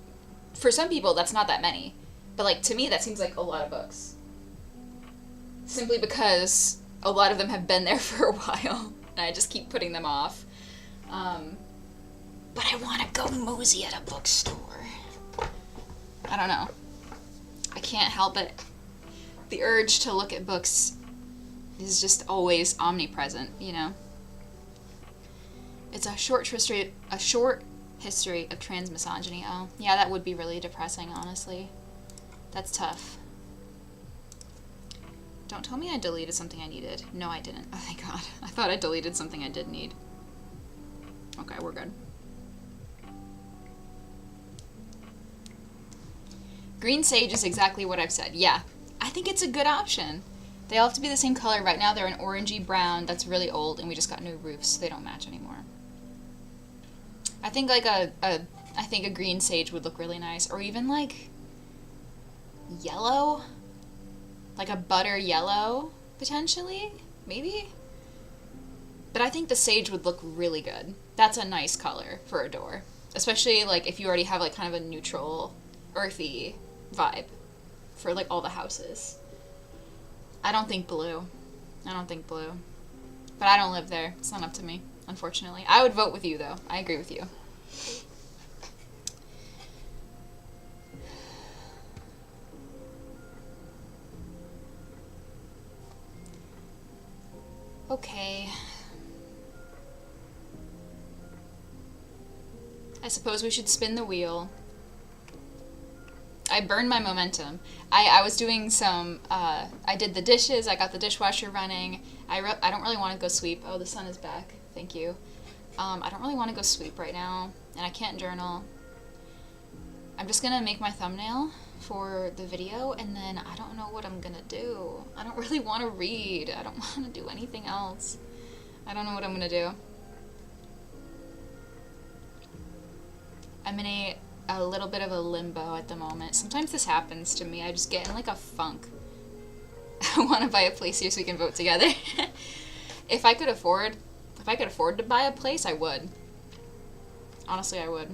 for some people that's not that many, but like to me that seems like a lot of books. Simply because a lot of them have been there for a while, and I just keep putting them off. But I want to go mosey at a bookstore. I don't know. I can't help it. The urge to look at books is just always omnipresent, you know? It's a short history of trans misogyny. Oh, yeah, that would be really depressing, honestly. That's tough. Don't tell me I deleted something I needed. No, I didn't. Oh, thank God. I thought I deleted something I did need. Okay, we're good. Green sage is exactly what I've said. Yeah, I think it's a good option. They all have to be the same color. Right now they're an orangey brown that's really old, and we just got new roofs, so they don't match anymore. I think like I think a green sage would look really nice, or even like yellow, like a butter yellow potentially, maybe. But I think the sage would look really good. That's a nice color for a door, especially like if you already have like kind of a neutral, earthy vibe for like all the houses. I don't think blue. But I don't live there. It's not up to me, unfortunately. I would vote with you though. I agree with you. Okay. I suppose we should spin the wheel. I burned my momentum. I was doing some, I did the dishes, I got the dishwasher running. I don't really want to go sweep. Oh, the sun is back. Thank you. I don't really want to go sweep right now, and I can't journal. I'm just gonna make my thumbnail for the video, and then I don't know what I'm gonna do. I don't really want to read. I don't want to do anything else. I don't know what I'm gonna do. I'm in a little bit of a limbo at the moment. Sometimes this happens to me. I just get in like a funk. I want to buy a place here so we can vote together. If I could afford to buy a place, I would. Honestly, I would.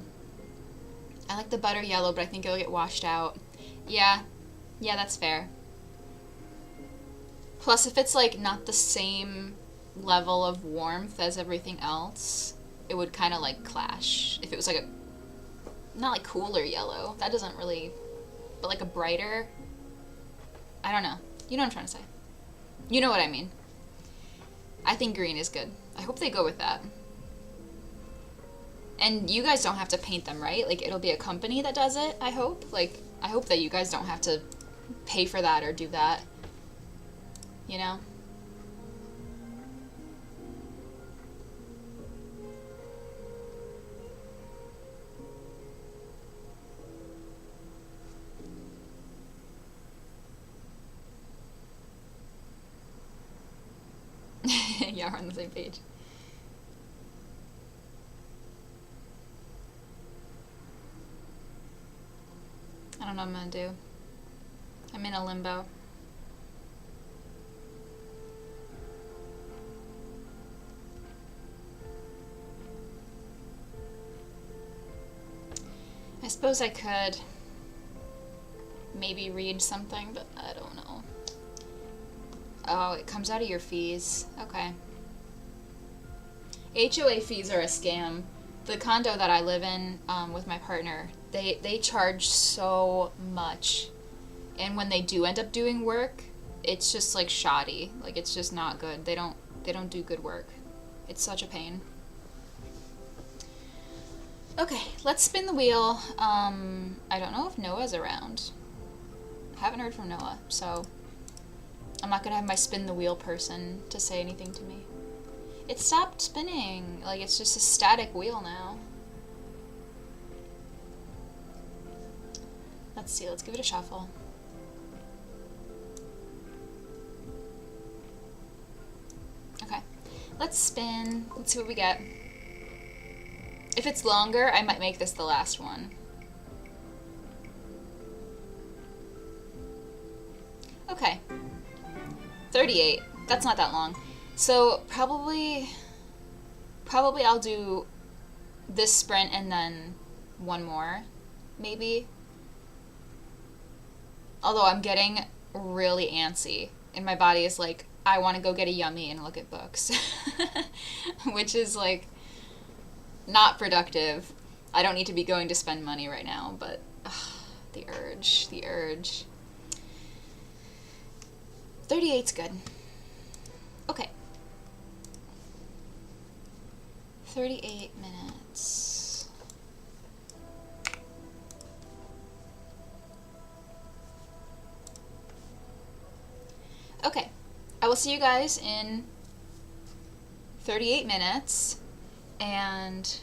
I like the butter yellow, but I think it'll get washed out. Yeah, that's fair. Plus, if it's like not the same level of warmth as everything else, it would kind of like clash. If it was like not like cooler yellow, that doesn't really, but like a brighter, I don't know. You know what I'm trying to say. You know what I mean. I think green is good. I hope they go with that. And you guys don't have to paint them, right? Like, it'll be a company that does it, I hope. Like, I hope that you guys don't have to pay for that or do that. You know? Yeah, we're on the same page. I don't know what I'm gonna do. I'm in a limbo. I suppose I could maybe read something, but I don't know. Oh, it comes out of your fees. Okay. HOA fees are a scam. The condo that I live in with my partner, they charge so much. And when they do end up doing work, it's just like shoddy. Like, it's just not good. They don't do good work. It's such a pain. Okay, let's spin the wheel. I don't know if Noah's around. I haven't heard from Noah, so I'm not gonna have my spin the wheel person to say anything to me. It stopped spinning. Like, it's just a static wheel now. Let's see, let's give it a shuffle. Okay, let's spin. Let's see what we get. If it's longer, I might make this the last one. Okay. 38. That's not that long. So probably I'll do this sprint and then one more, maybe. Although I'm getting really antsy and my body is like, I want to go get a yummy and look at books. Which is like not productive. I don't need to be going to spend money right now, but the urge. 38's good. Okay. 38 minutes. Okay. I will see you guys in 38 minutes, and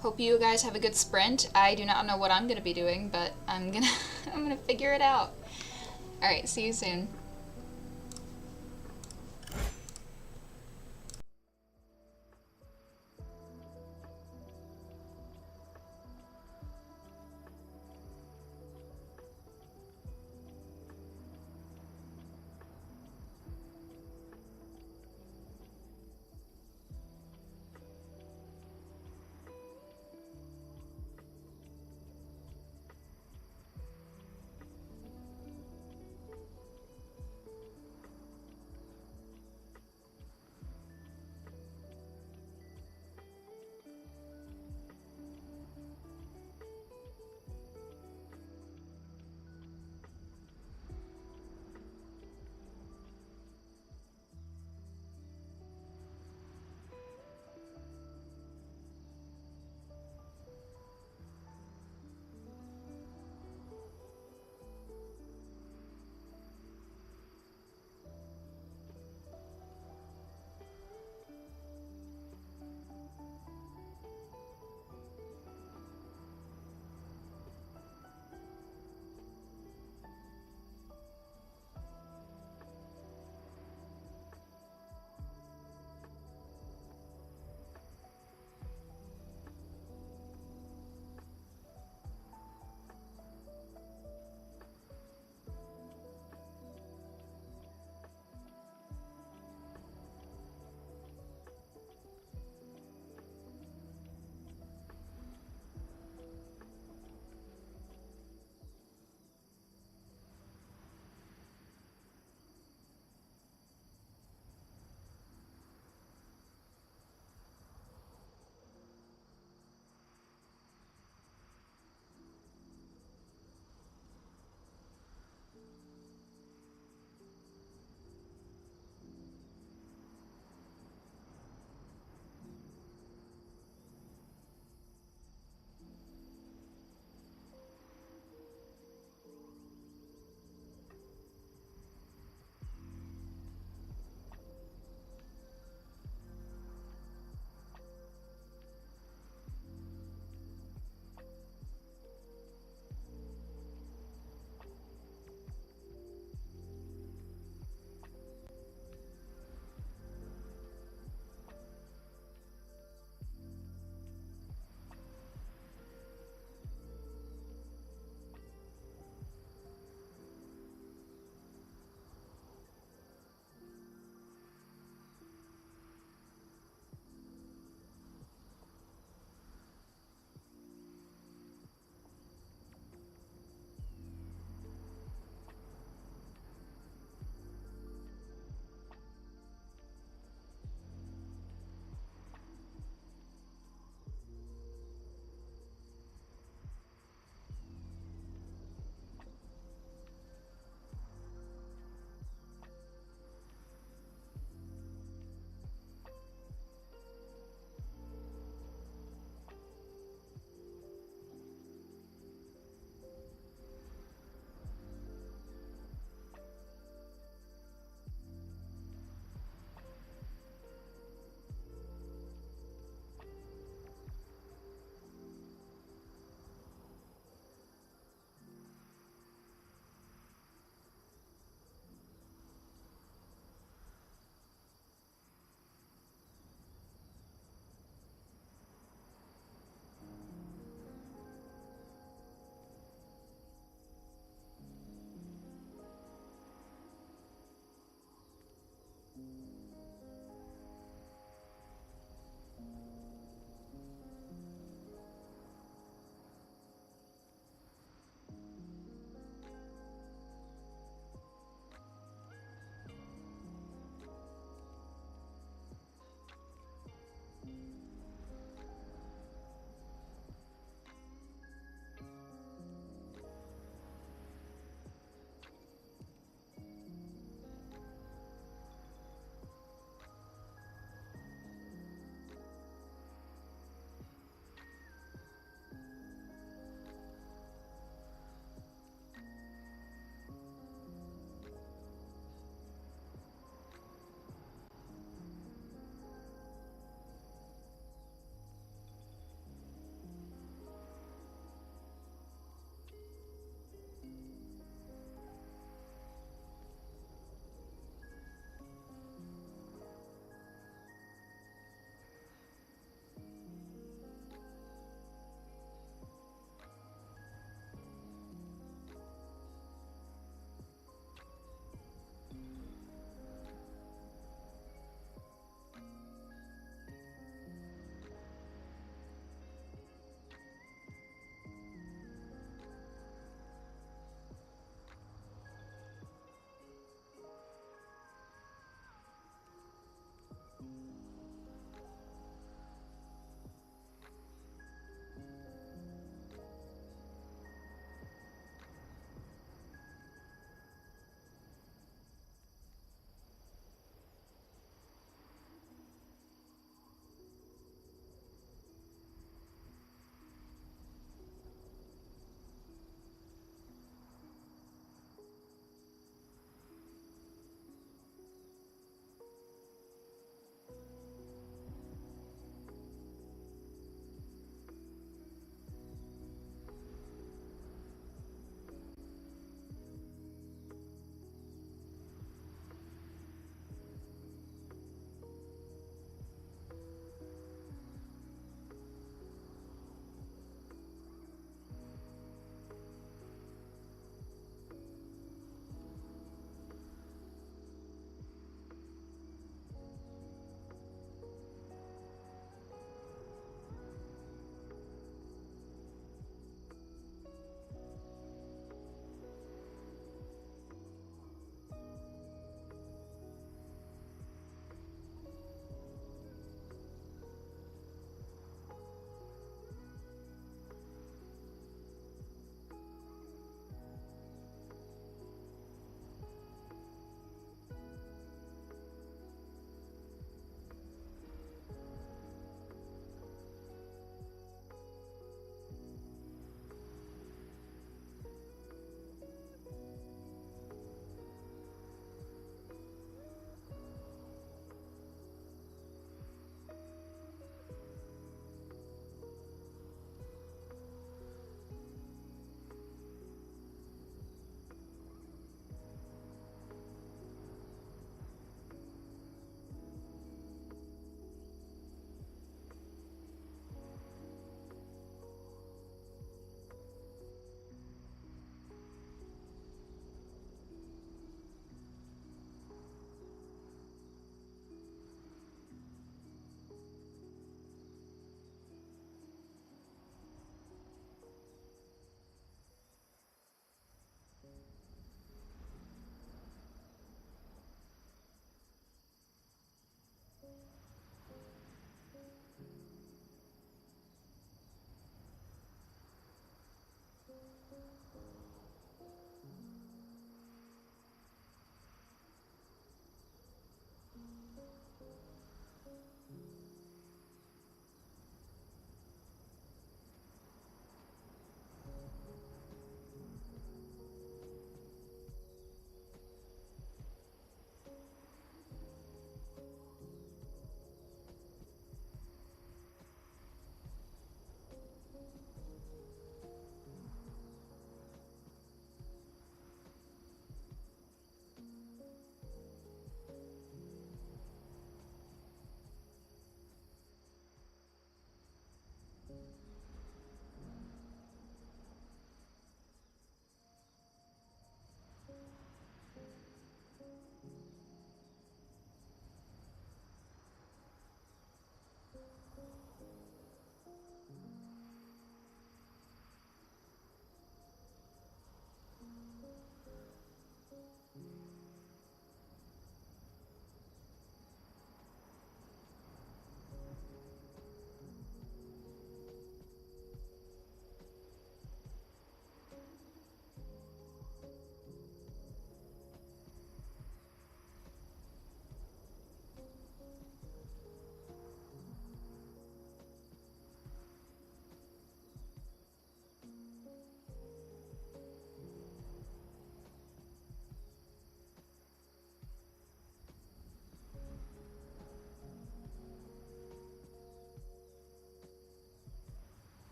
hope you guys have a good sprint. I do not know what I'm going to be doing, but I'm gonna figure it out. All right, see you soon.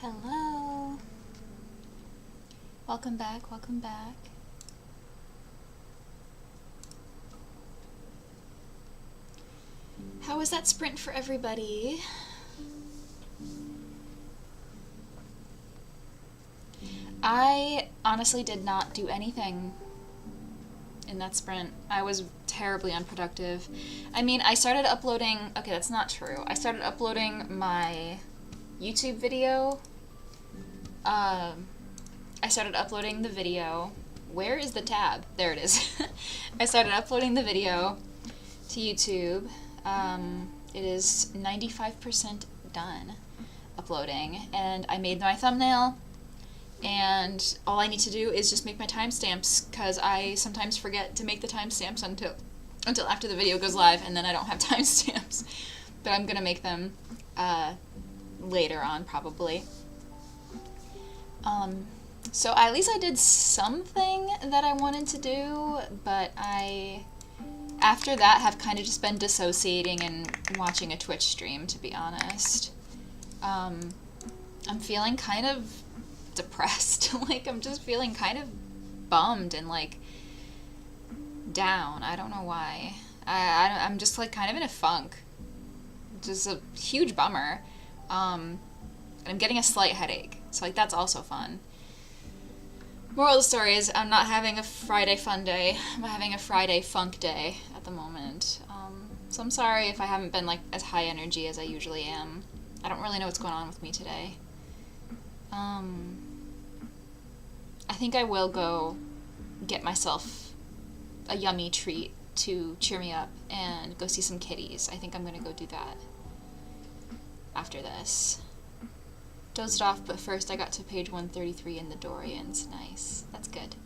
Hello. Welcome back, welcome back. How was that sprint for everybody? I honestly did not do anything in that sprint. I was terribly unproductive. I mean, I started uploading... Okay, that's not true. I started uploading my YouTube video. I started uploading the video. Where is the tab? There it is. I started uploading the video to YouTube. It is 95% done uploading, and I made my thumbnail, and all I need to do is just make my timestamps, because I sometimes forget to make the timestamps until after the video goes live, and then I don't have timestamps. But I'm gonna make them later on, probably. So at least I did something that I wanted to do, but after that, have kind of just been dissociating and watching a Twitch stream, to be honest. I'm feeling kind of depressed. Like, I'm just feeling kind of bummed and, like, down. I don't know why. I'm just, like, kind of in a funk. Just a huge bummer. I'm getting a slight headache, so, like, that's also fun. Moral of the story is I'm not having a Friday fun day. I'm having a Friday funk day at the moment. So I'm sorry if I haven't been, like, as high energy as I usually am. I don't really know what's going on with me today. I think I will go get myself a yummy treat to cheer me up and go see some kitties. I think I'm gonna go do that after this. Dozed off, but first I got to page 133 in the Dorians. Nice. That's good.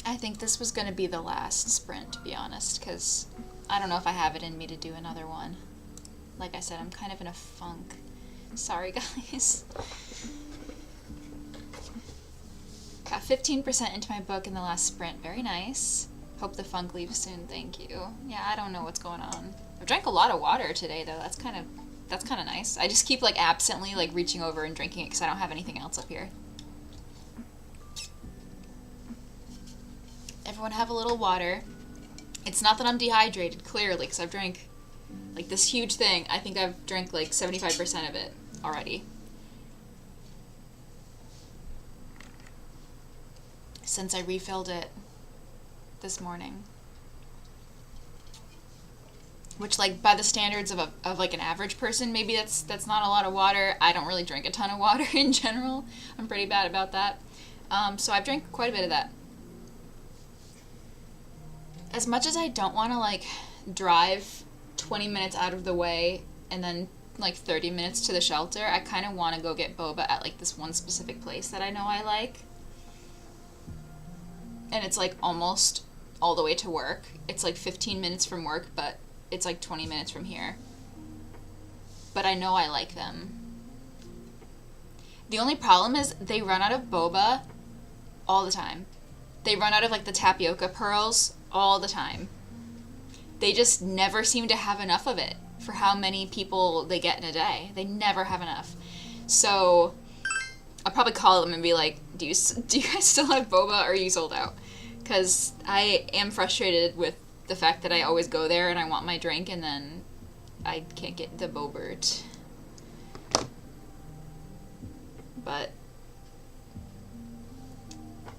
I think this was going to be the last sprint, to be honest, because I don't know if I have it in me to do another one. Like I said, I'm kind of in a funk. Sorry, guys. Got 15% into my book in the last sprint. Very nice. Hope the funk leaves soon. Thank you. Yeah, I don't know what's going on. I've drank a lot of water today, though. That's kind of nice. I just keep, like, absently, like, reaching over and drinking it because I don't have anything else up here. Everyone have a little water. It's not that I'm dehydrated, clearly, because I've drank, like, this huge thing. I think I've drank, like, 75% of it already. Since I refilled it this morning. Which, like, by the standards of like an average person, maybe that's not a lot of water. I don't really drink a ton of water in general. I'm pretty bad about that. So I've drank quite a bit of that. As much as I don't want to, like, drive 20 minutes out of the way and then, like, 30 minutes to the shelter, I kind of want to go get boba at, like, this one specific place that I know I like. And it's, like, almost all the way to work. It's, like, 15 minutes from work, but it's like 20 minutes from here. But I know I like them. The only problem is they run out of boba all the time. They run out of, like, the tapioca pearls all the time. They just never seem to have enough of it for how many people they get in a day. They never have enough. So I'll probably call them and be like, do you guys still have boba, or are you sold out? Because I am frustrated with the fact that I always go there and I want my drink and then I can't get the Bobert. But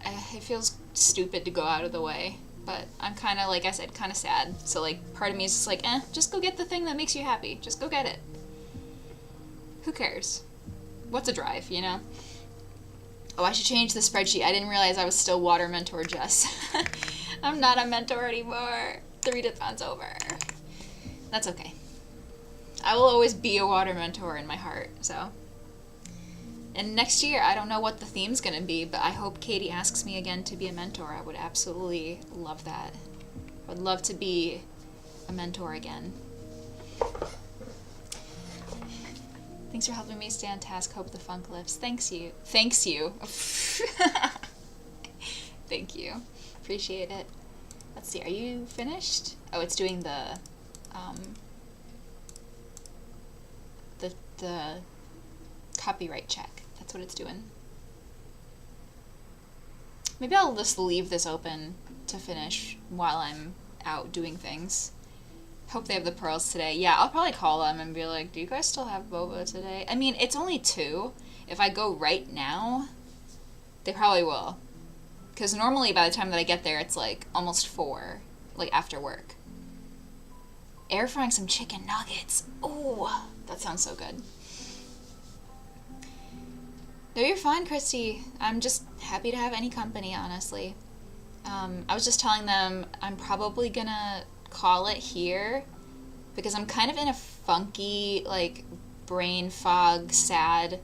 it feels stupid to go out of the way. But I'm kind of, like I said, kind of sad. So, like, part of me is just like, just go get the thing that makes you happy. Just go get it. Who cares? What's a drive, you know? Oh, I should change the spreadsheet. I didn't realize I was still Water Mentor Jess. I'm not a mentor anymore. The readathon's over. That's okay. I will always be a water mentor in my heart, so. And next year, I don't know what the theme's gonna be, but I hope Katie asks me again to be a mentor. I would absolutely love that. I would love to be a mentor again. Thanks for helping me stay on task. Hope the funk lifts. Thanks you. Thanks you. Thank you. Appreciate it. Let's see, are you finished? Oh, it's doing the Copyright check. That's what it's doing. Maybe I'll just leave this open to finish while I'm out doing things. Hope they have the pearls today. Yeah, I'll probably call them and be like, do you guys still have boba today? I mean, it's only 2. If I go right now, they probably will. Because normally by the time that I get there, it's like almost 4, like after work. Air frying some chicken nuggets. Oh, that sounds so good. No, you're fine, Christy. I'm just happy to have any company, honestly. I was just telling them I'm probably gonna call it here because I'm kind of in a funky, like, brain fog, sad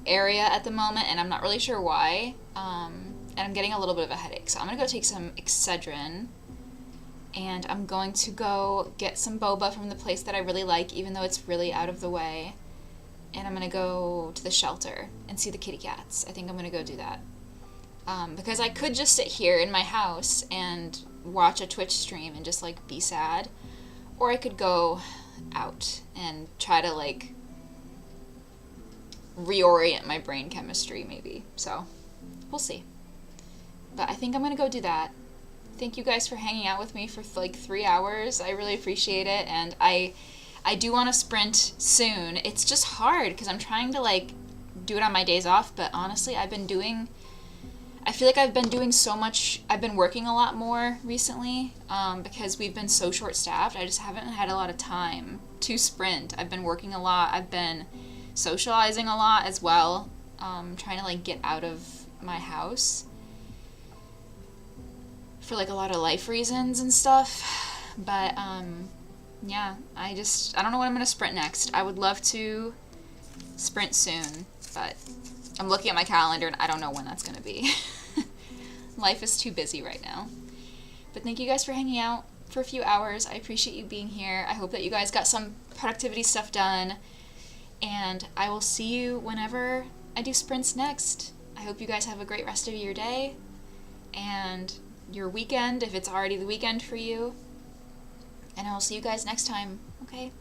area at the moment, and I'm not really sure why. And I'm getting a little bit of a headache, so I'm gonna go take some Excedrin, and I'm going to go get some boba from the place that I really like, even though it's really out of the way. And I'm gonna go to the shelter and see the kitty cats. I think I'm gonna go do that. Because I could just sit here in my house and watch a Twitch stream and just, like, be sad. Or I could go out and try to, like, reorient my brain chemistry, maybe. So, we'll see. But I think I'm gonna go do that. Thank you guys for hanging out with me for, like, 3 hours. I really appreciate it, and I do want to sprint soon. It's just hard because I'm trying to, like, do it on my days off, but honestly, I feel like I've been doing so much. I've been working a lot more recently because we've been so short-staffed. I just haven't had a lot of time to sprint. I've been working a lot. I've been socializing a lot as well, trying to, like, get out of my house for, like, a lot of life reasons and stuff. But yeah, I don't know when I'm going to sprint next. I would love to sprint soon, but I'm looking at my calendar and I don't know when that's going to be. Life is too busy right now. But thank you guys for hanging out for a few hours. I appreciate you being here. I hope that you guys got some productivity stuff done, and I will see you whenever I do sprints next. I hope you guys have a great rest of your day and your weekend, if it's already the weekend for you. And I will see you guys next time, okay?